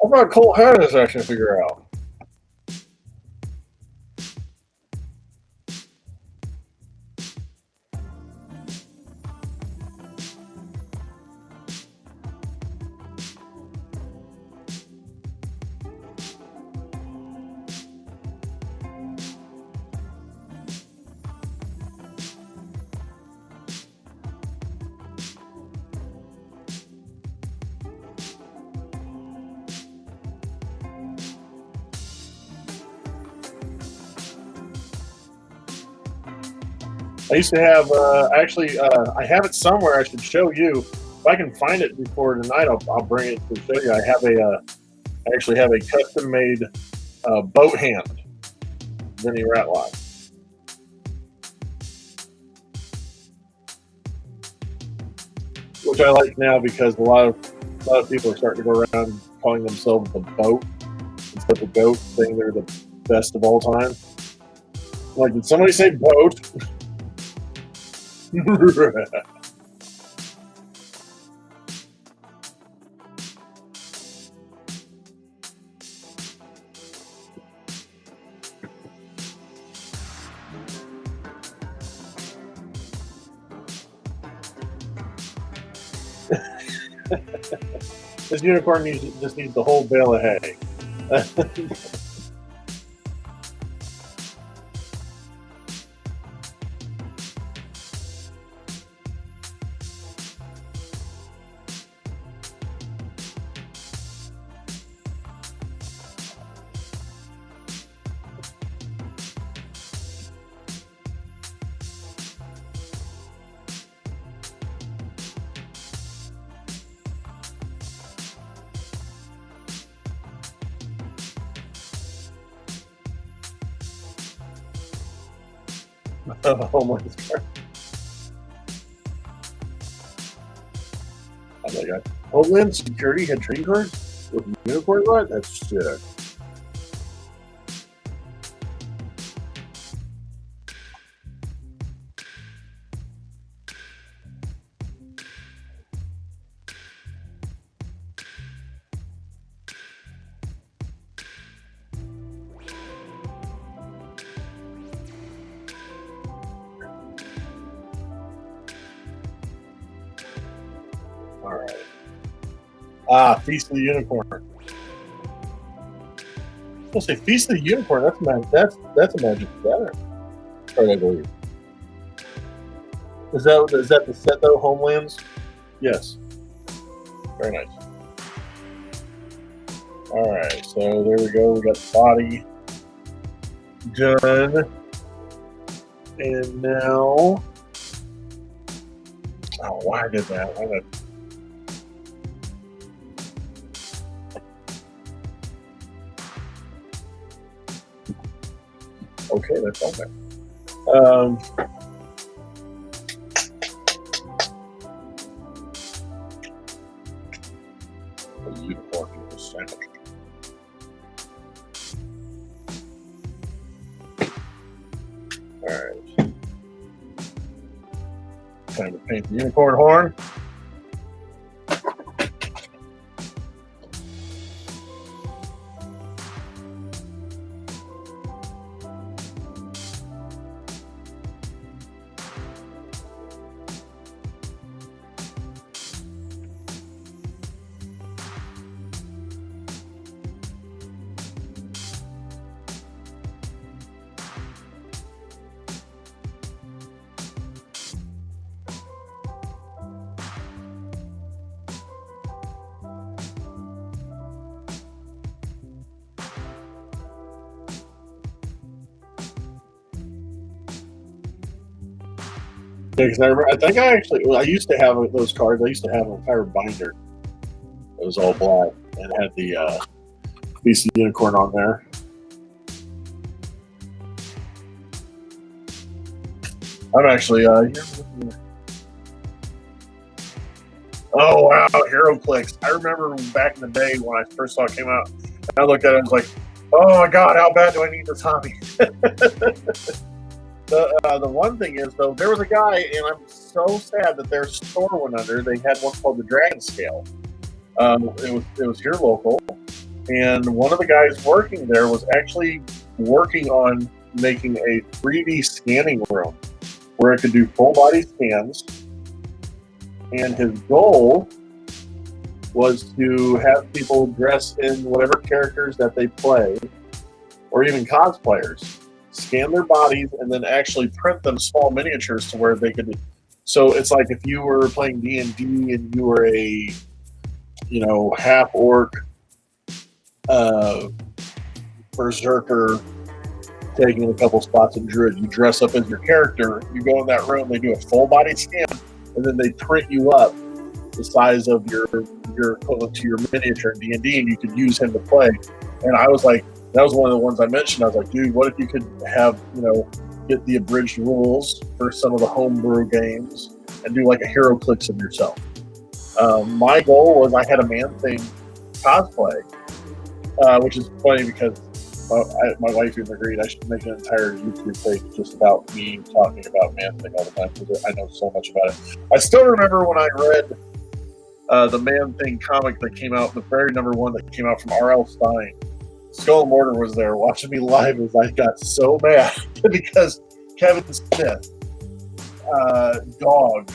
I thought Colt had his action figure out. I used to have, I have it somewhere. I should show you. If I can find it before tonight, I'll bring it to show you. I actually have a custom-made boat hand, Benny Ratlock. Which I like now because a lot of people are starting to go around calling themselves the boat instead of the goat, saying they're the best of all time. I'm like, did somebody say boat? This unicorn just needs the whole bale of hay. Oh my god. Oh my god. Homeland Security had trading cards with unicorn rod? That's sick. Feast of the Unicorn. I'll say Feast of the Unicorn. That's a Magic Gathering card, I believe. Is that the set though? Homelands. Yes. Very nice. All right, so there we go. We got the body done, and now. Oh, why did that? Okay, that's all there. The unicorn was sandwich. All right. Time to paint the unicorn horn. because I think I used to have those cards. I used to have an entire binder. It was all black and had the BC Unicorn on there. I'm actually oh wow, HeroClix. I remember back in the day when I first saw it came out, and I looked at it and was like, oh my god, how bad do I need this hobby? The one thing is though, there was a guy, and I'm so sad that their store went under. They had one called the Dragon Scale. It was here local, and one of the guys working there was actually working on making a 3D scanning room where it could do full body scans. And his goal was to have people dress in whatever characters that they play, or even cosplayers, scan their bodies, and then actually print them small miniatures to where they could. So it's like if you were playing D&D and you were a, half orc, berserker, taking a couple spots in druid, you dress up as your character. You go in that room, they do a full body scan, and then they print you up the size of your equivalent to your miniature in D&D, and you could use him to play. And I was like, that was one of the ones I mentioned. I was like, dude, what if you could have, get the abridged rules for some of the homebrew games and do like a HeroClix of yourself. My goal was I had a Man-Thing cosplay, which is funny because my wife even agreed I should make an entire YouTube page just about me talking about Man-Thing all the time because I know so much about it. I still remember when I read the Man-Thing comic that came out, the very number one that came out from R.L. Stine. Skull and Mortar was there watching me live as I got so mad because Kevin Smith, Dog,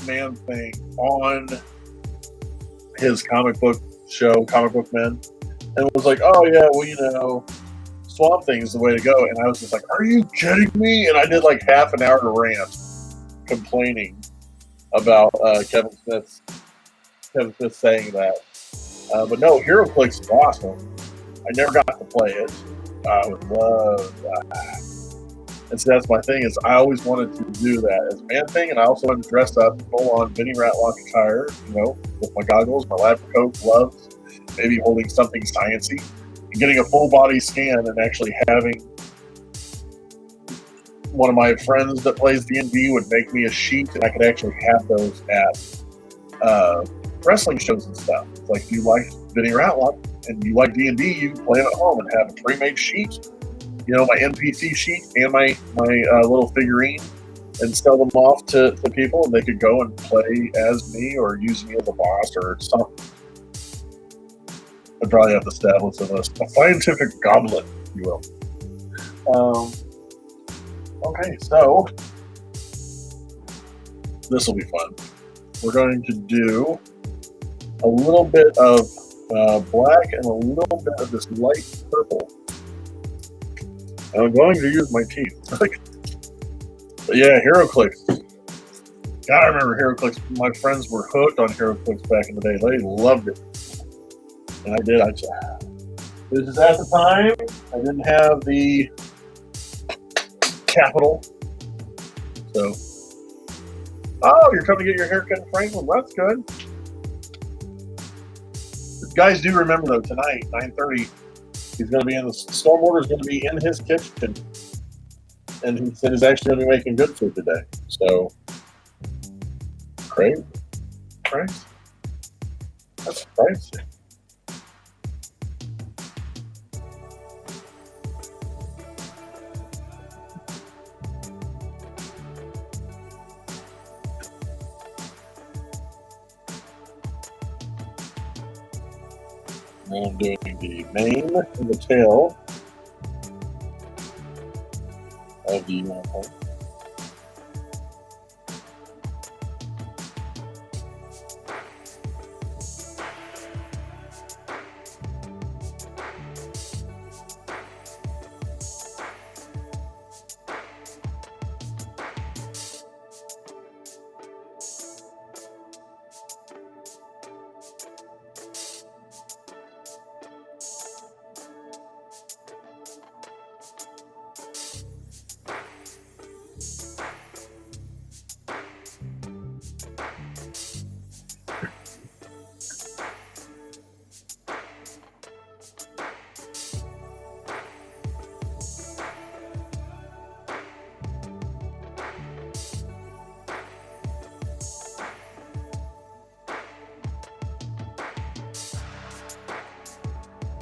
Man-Thing on his comic book show, Comic Book Men, and was like, oh yeah, well, Swamp Thing is the way to go. And I was just like, are you kidding me? And I did like half an hour rant complaining about Kevin Smith saying that. But no, HeroClix is awesome. I never got to play it. I would love that. And so that's my thing, is I always wanted to do that as Man-Thing, and I also wanted to dress up full on Vinnie Ratlock attire, with my goggles, my lab coat, gloves, maybe holding something sciencey, and getting a full body scan and actually having one of my friends that plays D&D would make me a sheet, and I could actually have those at wrestling shows and stuff. It's like, you like Vinnie Ratlock and you like D&D, you can play it at home and have a pre-made sheet, my NPC sheet and my little figurine, and sell them off to people, and they could go and play as me or use me as a boss or something. I'd probably have to establish a scientific goblet, if you will. Okay, so this will be fun. We're going to do a little bit of black and a little bit of this light purple. And I'm going to use my teeth. But yeah, HeroClix. God, I remember HeroClix. My friends were hooked on HeroClix back in the day. They loved it. And I did. This is at the time, I didn't have the capital. So, oh, you're coming to get your haircut in Franklin. That's good. Guys, do remember though, tonight, 9:30, he's going to be in the Stormwater is going to be in his kitchen, and he said he's actually going to be making good food today. So, crazy. That's crazy. I'm doing the mane and the tail of the unicorn.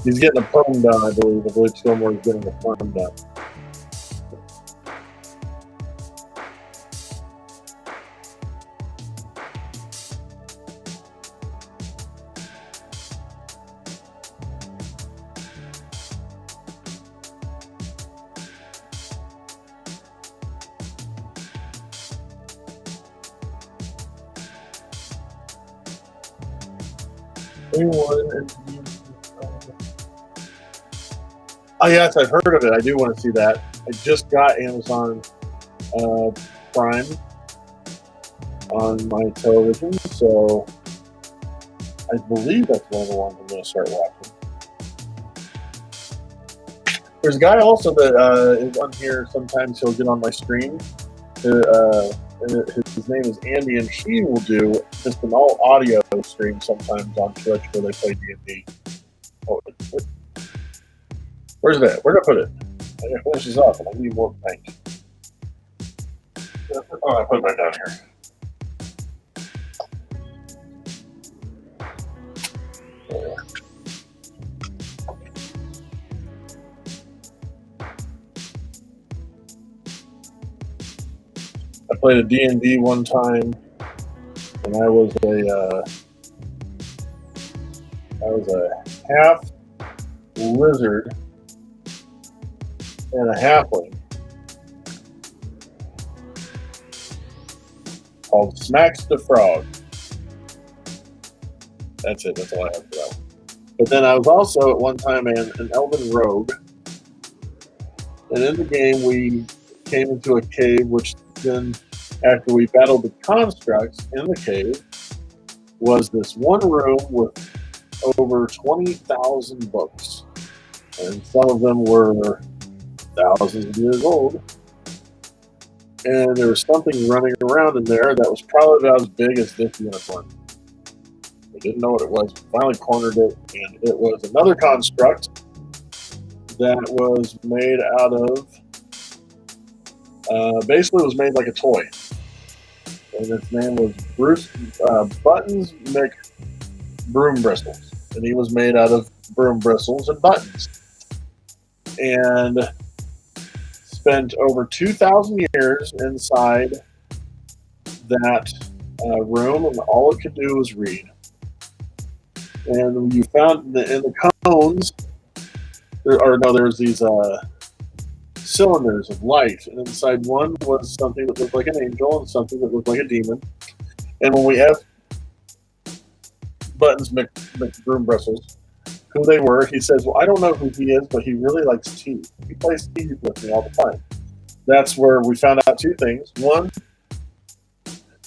He's getting a perm done, I believe. I believe Skillmore's getting a perm done. Oh yes, I've heard of it. I do want to see that. I just got Amazon Prime on my television, so I believe that's one of the ones I'm going to start watching. There's a guy also that is on here. Sometimes he'll get on my stream. His name is Andy, and he will do just an all audio stream sometimes on Twitch where they play D&D. Oh, where's that? Where did I put it? I gotta finish this off, and I need more paint. Oh, I put it right down here. There. I played a D&D one time, and I was a half lizard and a halfling called Smacks the Frog. That's it. That's all I have for that. But then I was also at one time an elven rogue, and in the game we came into a cave, which then after we battled the constructs in the cave was this one room with over 20,000 books, and some of them were thousands of years old, and there was something running around in there that was probably about as big as this unicorn. We didn't know what it was. We finally cornered it, and it was another construct that was made out of basically it was made like a toy, and its name was Bruce Buttons McBroom Bristles, and he was made out of broom bristles and buttons, and spent over 2,000 years inside that room, and all it could do was read. And you found in the cones, there's these cylinders of light, and inside one was something that looked like an angel and something that looked like a demon. And when we asked Buttons McBroom Bristles who they were, he says, well, I don't know who he is, but he really likes tea. He plays tea with me all the time. That's where we found out two things. One,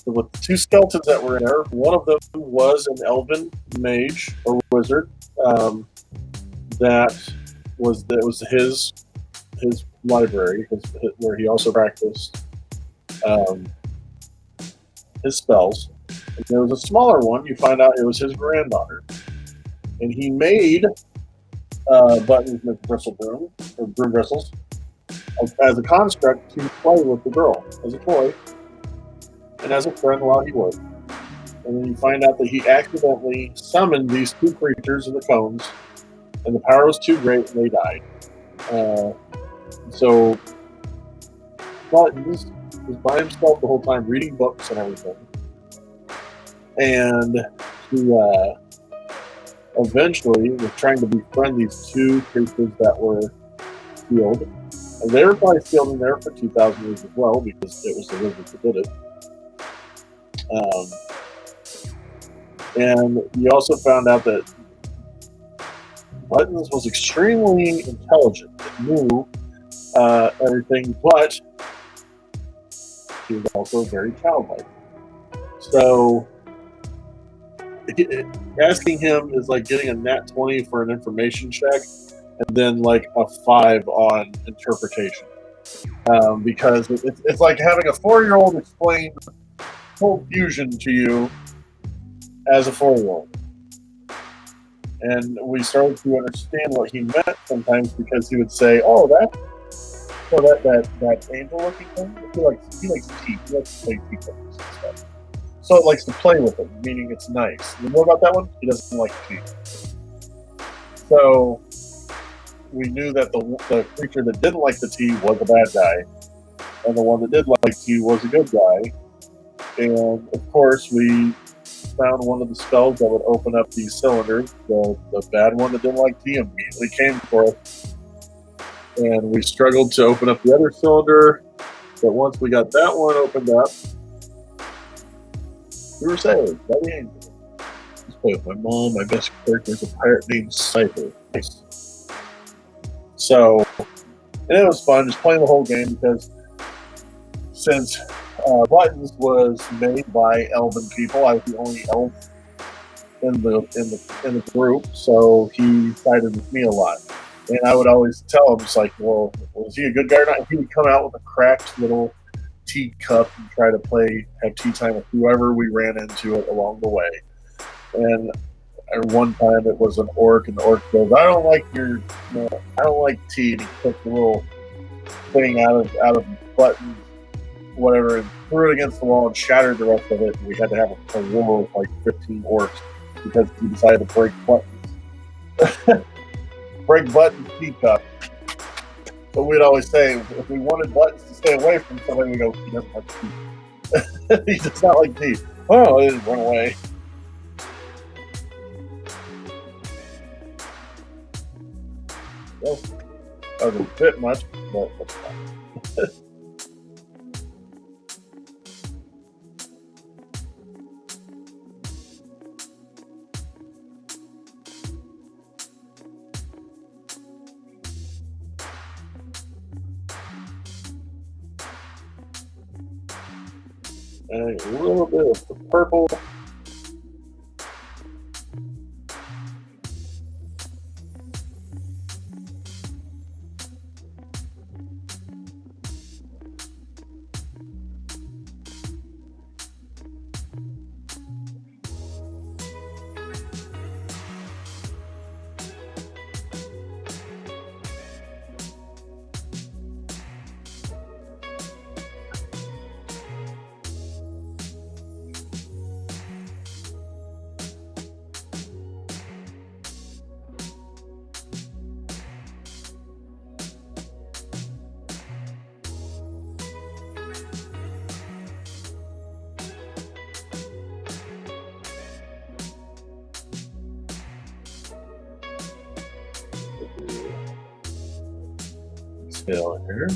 with the two skeletons that were in there, one of them was an elven mage or wizard. That was his library, where he also practiced his spells. And there was a smaller one. You find out it was his granddaughter, and he made Buttons McBristlebroom or Broom Bristles as a construct to play with the girl as a toy and as a friend while he worked. And then you find out that he accidentally summoned these two creatures in the cones, and the power was too great, and they died. So Buttons was by himself the whole time, reading books and everything. And he eventually was trying to befriend these two creatures that were sealed. And they were probably sealed in there for 2,000 years as well, because it was the wizards that did it. And you also found out that Buttons was extremely intelligent and knew everything, but he was also very childlike. So asking him is like getting a nat 20 for an information check, and then like a 5 on interpretation, because it's like having a 4-year-old explain cold fusion to you as a 4-year-old. And we started to understand what he meant sometimes, because he would say, "Oh, that angel-looking thing. He likes teeth. He likes to play teeth and stuff. So it likes to play with it, meaning it's nice. You know about that one? He doesn't like teeth." So we knew that the creature that didn't like the tea was a bad guy, and the one that did like tea was a good guy. And of course, we found one of the spells that would open up these cylinders. The bad one that didn't like tea immediately came for us, and we struggled to open up the other cylinder. But once we got that one opened up, we were saved by the angel. With my mom, my best character is a pirate named Cypher. So, and it was fun just playing the whole game because since Buttons was made by elven people, I was the only elf in the group, so he sided with me a lot. And I would always tell him, it's like, well, was he a good guy or not? He would come out with a cracked little teacup and try to have tea time with whoever we ran into it along the way. And at one time it was an orc, and the orc goes, I don't like tea. And he took the little thing out of Buttons, whatever, and threw it against the wall and shattered the rest of it. And we had to have a war with like 15 orcs because he decided to break Buttons. Break Buttons' teacup. But we'd always say, if we wanted Buttons to stay away from somebody, we go, he doesn't like tea. He does not like tea. Oh, it didn't run away. Well, that was a bit much, but that's fine. And a little bit of the purple. Scale in here.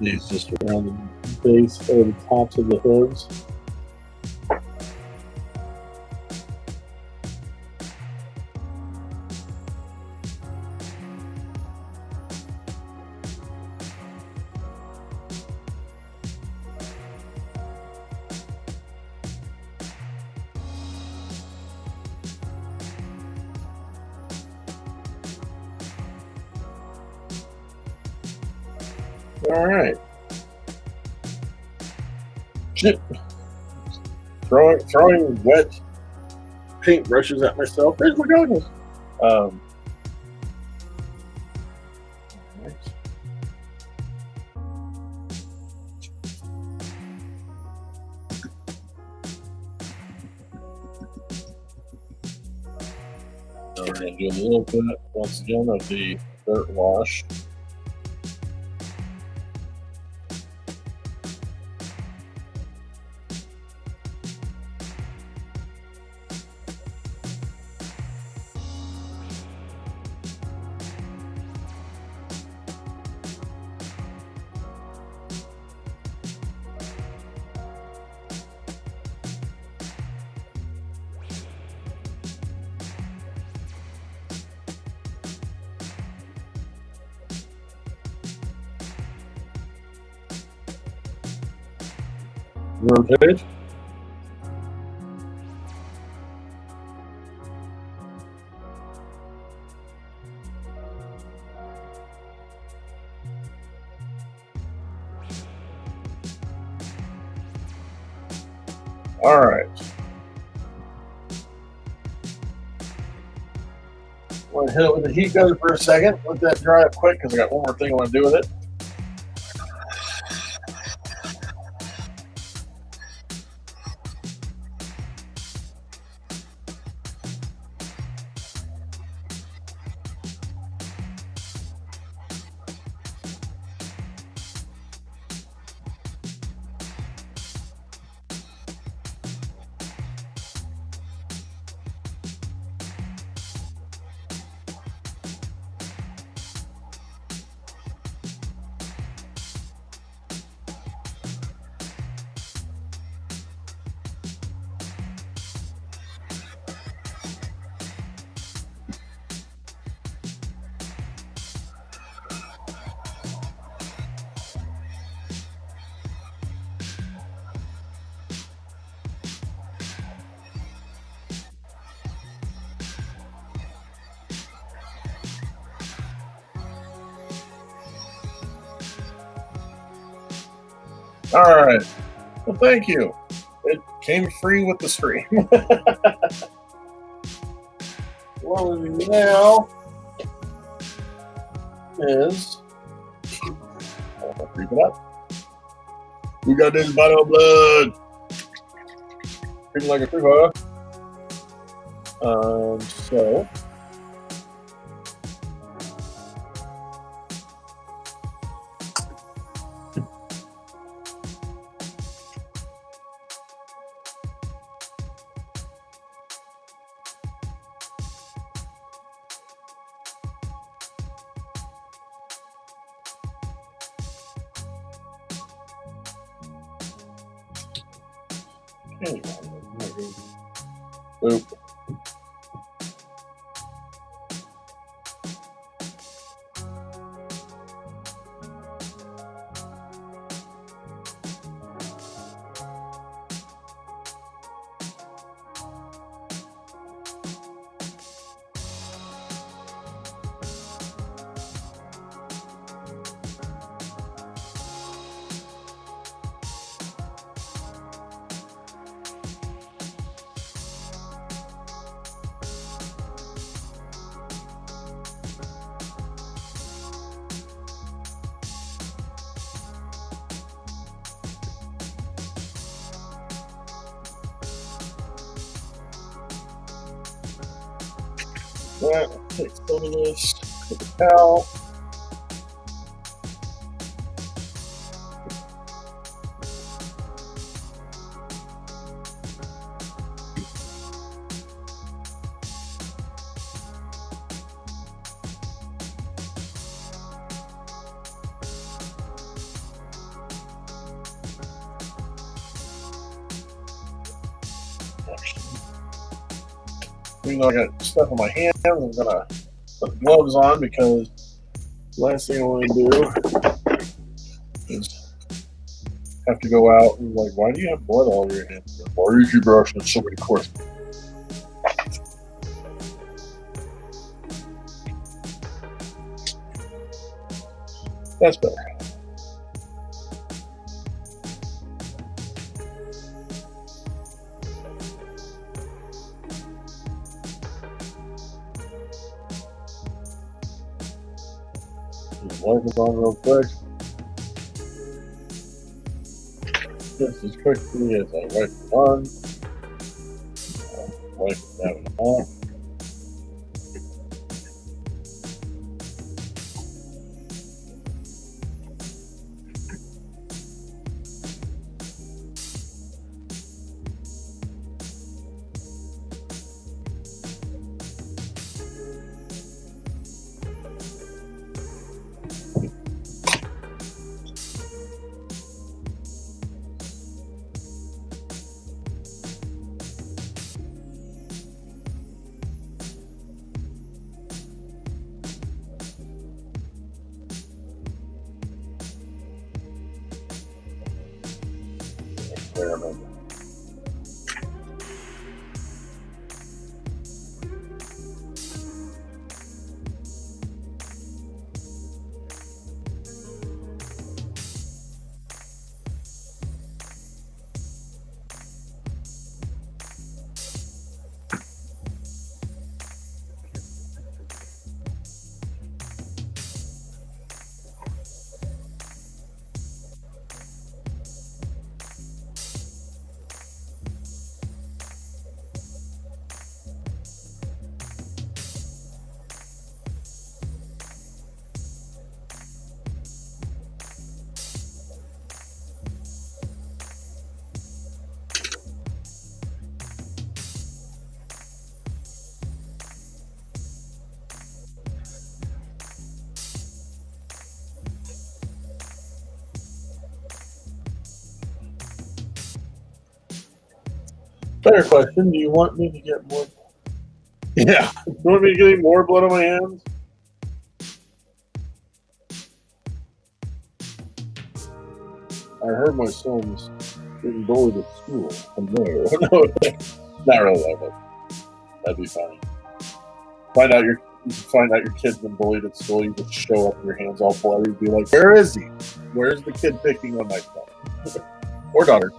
These just around the base or the tops of the hooves. All right. Throwing wet paintbrushes at myself. Where's my goggles? Right. We're going to do a little bit, once again, of the dirt wash Rotate. All right. I'm going to hit it with the heat gun for a second. Let that dry up quick because I got one more thing I want to do with it. All right. Well, thank you. It came free with the stream. What we do now is I'll creep it up. We got this bottle of blood. Creeping like a creeper. So Oop. Yeah, take some of this with the towel. Even though I got stuff on my hands, I'm gonna put gloves on because the last thing I want to do is have to go out and like, why do you have blood all over your hands? Why did you brush with so many course? That's better. Wipe it on real quick. Just as quickly as I wipe it on. Wipe it down and off. experiment. Better question, do you want me to get more? Yeah. You want me to get more blood on my hands? I heard my son's getting bullied at school. No, not really that, but that'd be funny. Find out your kid's been bullied at school. You just show up, your hands all bloody, be like, "Where is he? Where's the kid picking on my son or daughter?"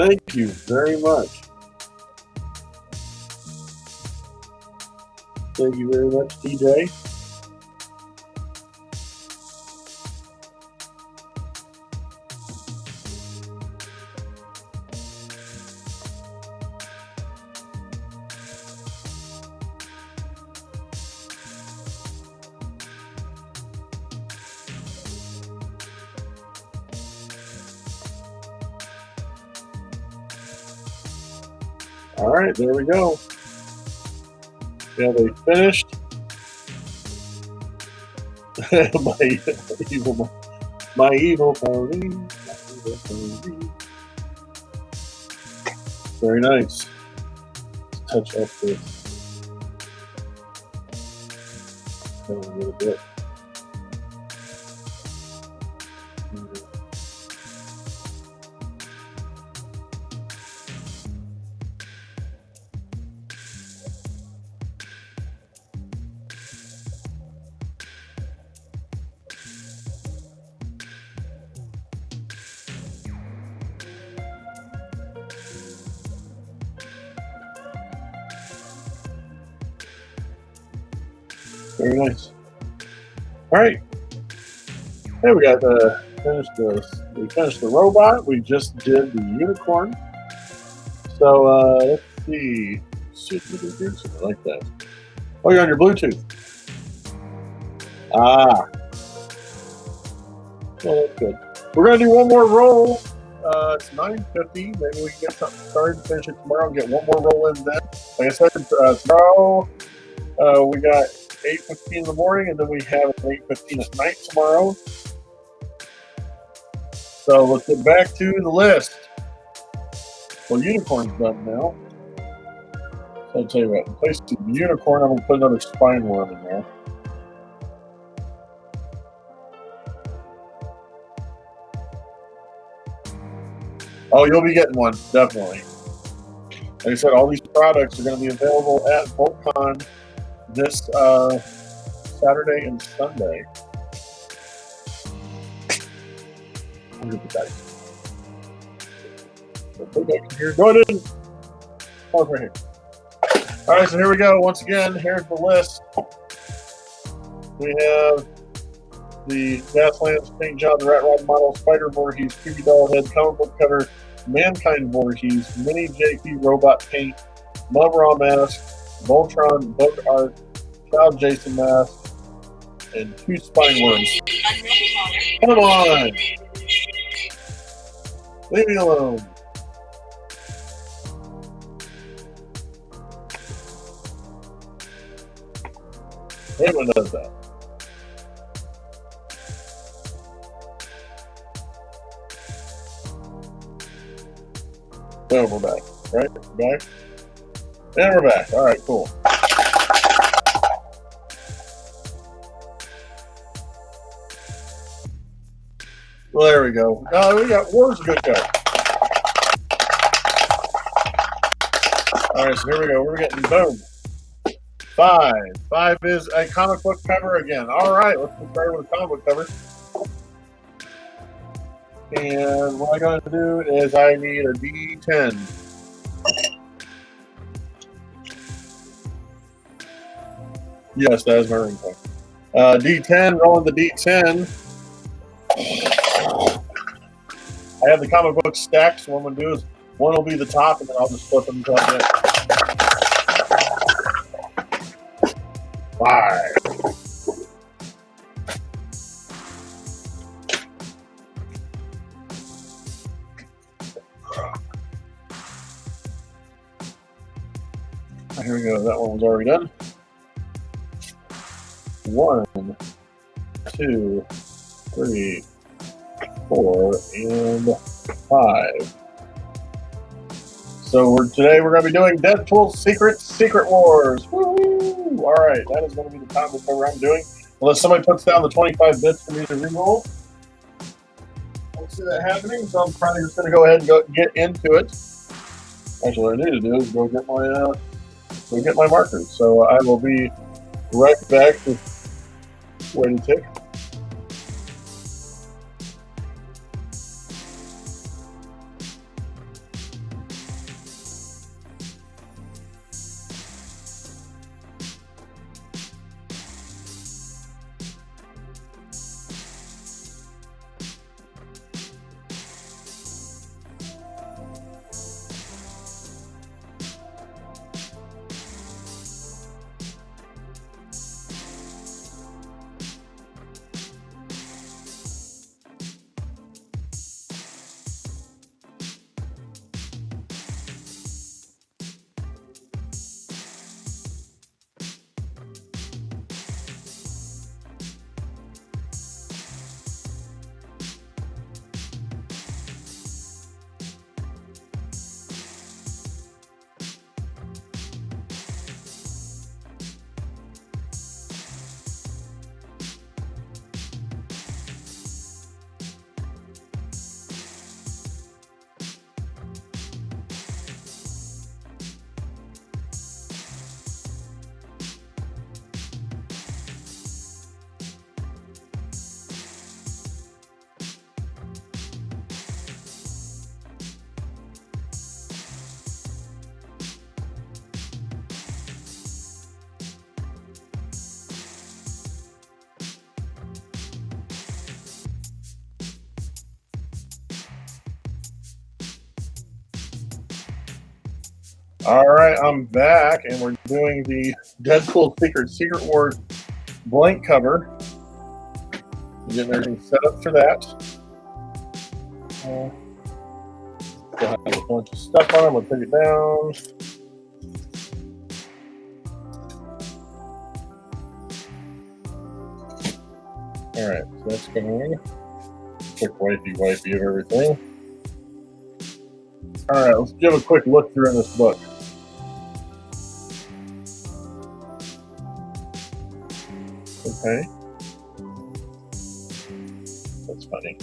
Thank you very much. Thank you very much, DJ. All right, there we go. Yeah, they finished. my evil pony. Very nice. Let's touch up this a little bit. Very nice. All right. Hey, we got we finished the robot. We just did the unicorn. So let's see. I like that. Oh, you're on your Bluetooth. Ah. Well, that's good. We're gonna do one more roll. It's 9:50. Maybe we can get something started, finish it tomorrow, and get one more roll in then. Like I said, tomorrow we got 8:15 in the morning, and then we have 8:15 at night tomorrow. So let's get back to the list. Well, Unicorn's done now. So I'll tell you what, in place of the Unicorn, I'm going to put another spine worm in there. Oh, you'll be getting one, definitely. Like I said, all these products are going to be available at VoltCon this Saturday and Sunday. Go ahead in. Oh, right here. All right, so here we go. Once again, here's the list. We have the Gaslands St. John Rat Rod model, Spider Voorhees, Creepy Doll Head, comic book cover, Mankind Voorhees, Mini JP Robot Paint, Mub Raw Mask, Voltron Book Art, Child Jason Mask, and 2 spine worms. Come on! Leave me alone. Everyone does that. So we're back, right? We're back? And we're back. All right, cool. Well, there we go. We got War's a good guy. All right, so here we go. We're getting boom. 5. 5 is a comic book cover again. All right, let's get started with a comic book cover. And what I'm going to do is I need a D10. Yes, that is my ringtone. D10, rolling the D10. I have the comic book stacked, so what I'm going to do is one will be the top, and then I'll just flip them until I get 5. Here we go. That one was already done. 1, 2, 3, 4, and 5. So today we're going to be doing Deadpool Secret Wars. Woo! All right, that is going to be the comic cover I'm doing. Unless somebody puts down the 25 bits for me to re-roll. I don't see that happening, so I'm probably just going to go ahead and get into it. Actually, what I need to do is go get my markers. So I will be right back to wait and tick. All right, I'm back, and we're doing the Deadpool Secret Wars blank cover. Getting everything set up for that. Still have a bunch of stuff on it. We'll take it down. All right, so that's going. Quick wipey of everything. All right, let's give a quick look through in this book. Okay. That's funny.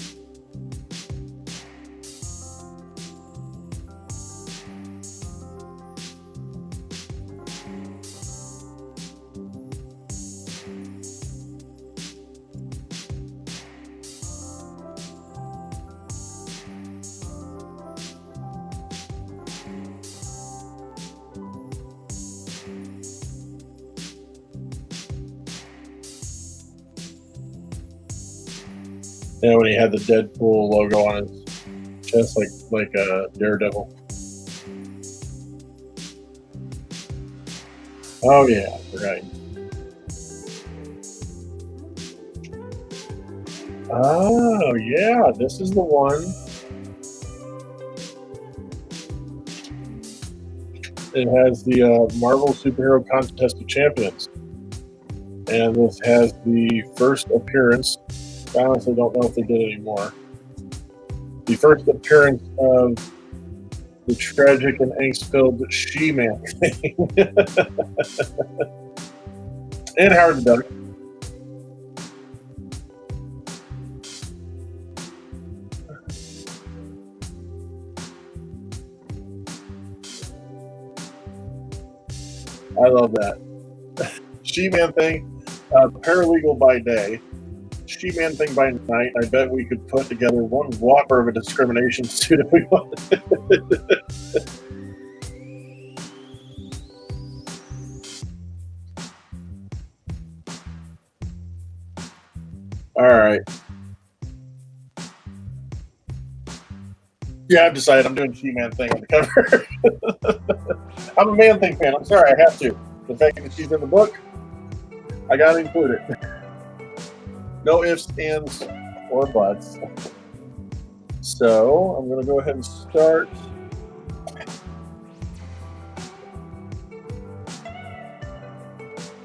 Yeah, when he had the Deadpool logo on his chest, like a Daredevil. Oh yeah, right. Oh yeah, this is the one. It has the Marvel Superhero Contest of Champions, and this has the first appearance. I honestly don't know if they did anymore. The first appearance of the tragic and angst-filled She-Man thing, and Howard the Duck. I love that. She-Man thing, paralegal by day, She-Man thing by night. I bet we could put together one whopper of a discrimination suit if we wanted. All right. Yeah, I've decided I'm doing She-Man thing on the cover. I'm a Man Thing fan. I'm sorry, I have to. The fact that she's in the book, I got to include it. No ifs, ands, or buts. So I'm going to go ahead and start.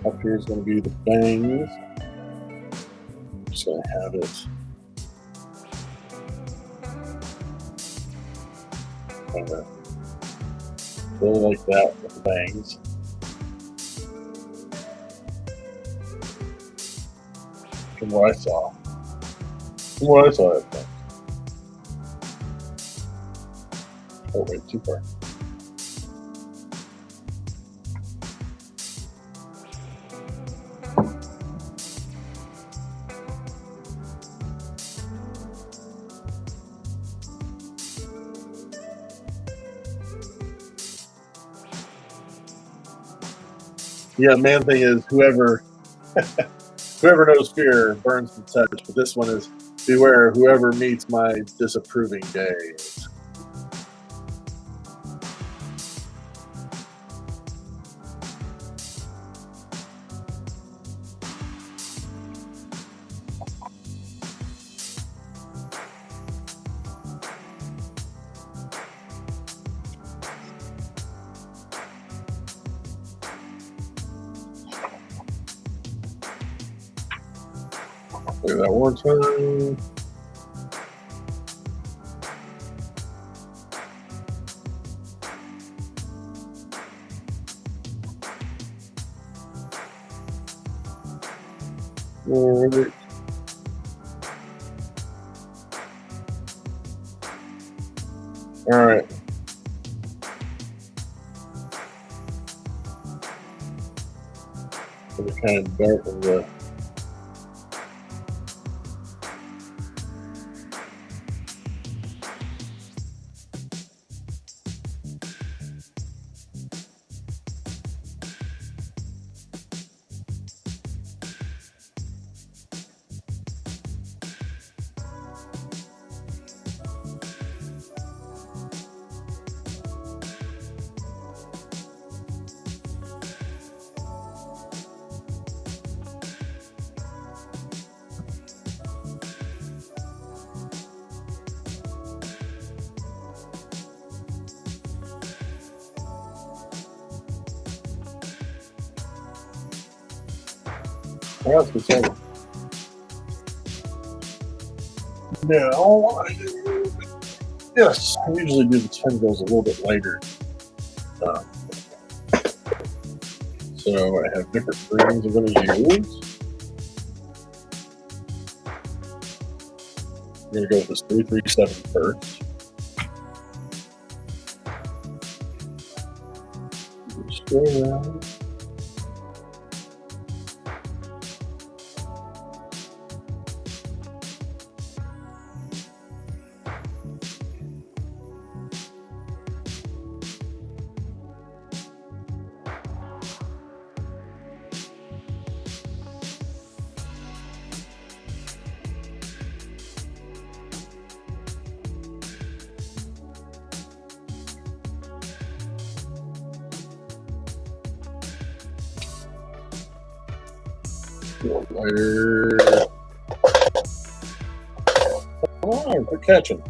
Up here is going to be the bangs. I'm just going to have it. Kind of really like that with the bangs. From what I saw. I think. Oh, wait, too far. Yeah, Man Thing is whoever knows fear burns the touch, but this one is beware whoever meets my disapproving gaze. Do that one time. Alright. Alright. It's kind of dark in the that's the same. Now, Yes, I usually do the tendrils a little bit later. So I have different greens I'm going to use. I'm going to go with this 337 first. Just go around. Lighter. Come on, quit catching.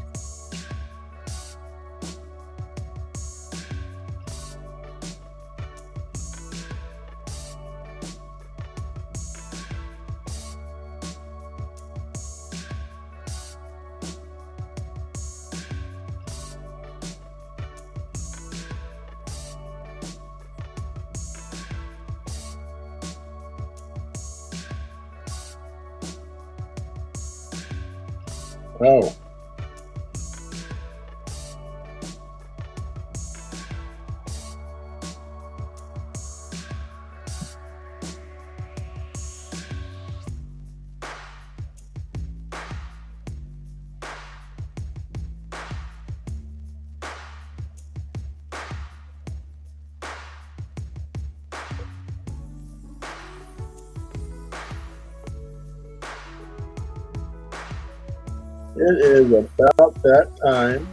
Oh. It is about that time.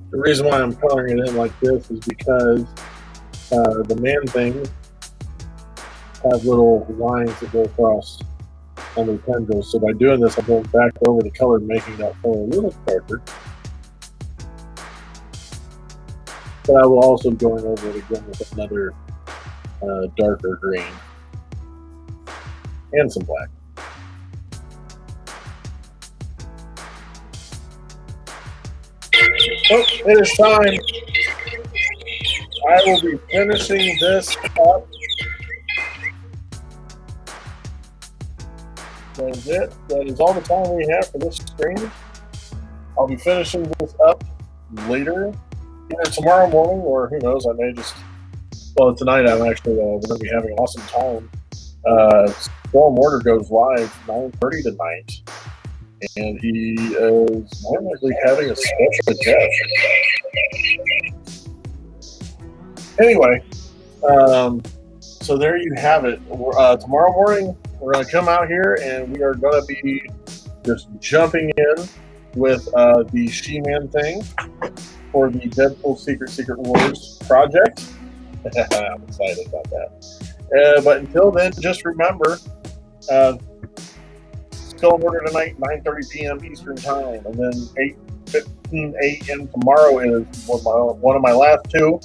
The reason why I'm coloring it in like this is because the man things have little lines that go across on the tendrils. So by doing this, I'm going back over the color, making that color a little darker. But I will also be going over it again with another darker green and some black. Oh, it is time. I will be finishing this up. That is it. That is all the time we have for this screen. I'll be finishing this up later, either tomorrow morning, or who knows, I may just, well, tonight I'm actually going to be having an awesome time. Storm Order goes live 9:30 tonight, and he is more likely having a special guest. Anyway, so there you have it. Tomorrow morning we're going to come out here and we are going to be just jumping in with the She-Man thing for the Deadpool Secret Wars project. I'm excited about that. But until then, just remember, Skull Order tonight, 9:30 p.m. Eastern Time, and then 8:15 a.m. tomorrow is one of my last two.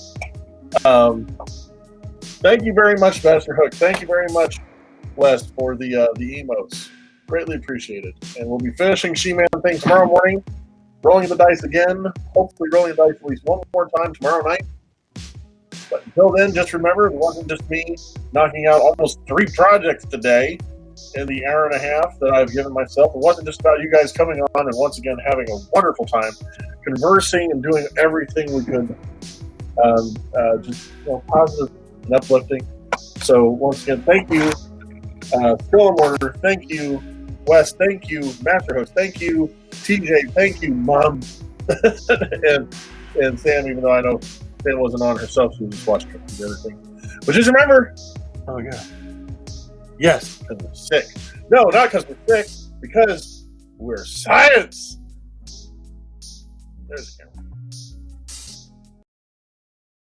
Thank you very much, Master Hook. Thank you very much, Wes, for the emotes. Greatly appreciated. And we'll be finishing She-Man thing tomorrow morning, rolling the dice again, hopefully rolling the dice at least one more time tomorrow night. But until then, just remember, it wasn't just me knocking out almost 3 projects today in the hour and a half that I've given myself. It wasn't just about you guys coming on and once again having a wonderful time conversing and doing everything we could, just positive and uplifting. So once again, thank you, Skull Mortar, thank you, Wes, thank you, Master Host, thank you, TJ, thank you, Mom, and Sam, even though I know Sam wasn't on herself, she was just watching everything. But just remember, oh my God, yes, because we're sick. No, not because we're sick, because we're science. There's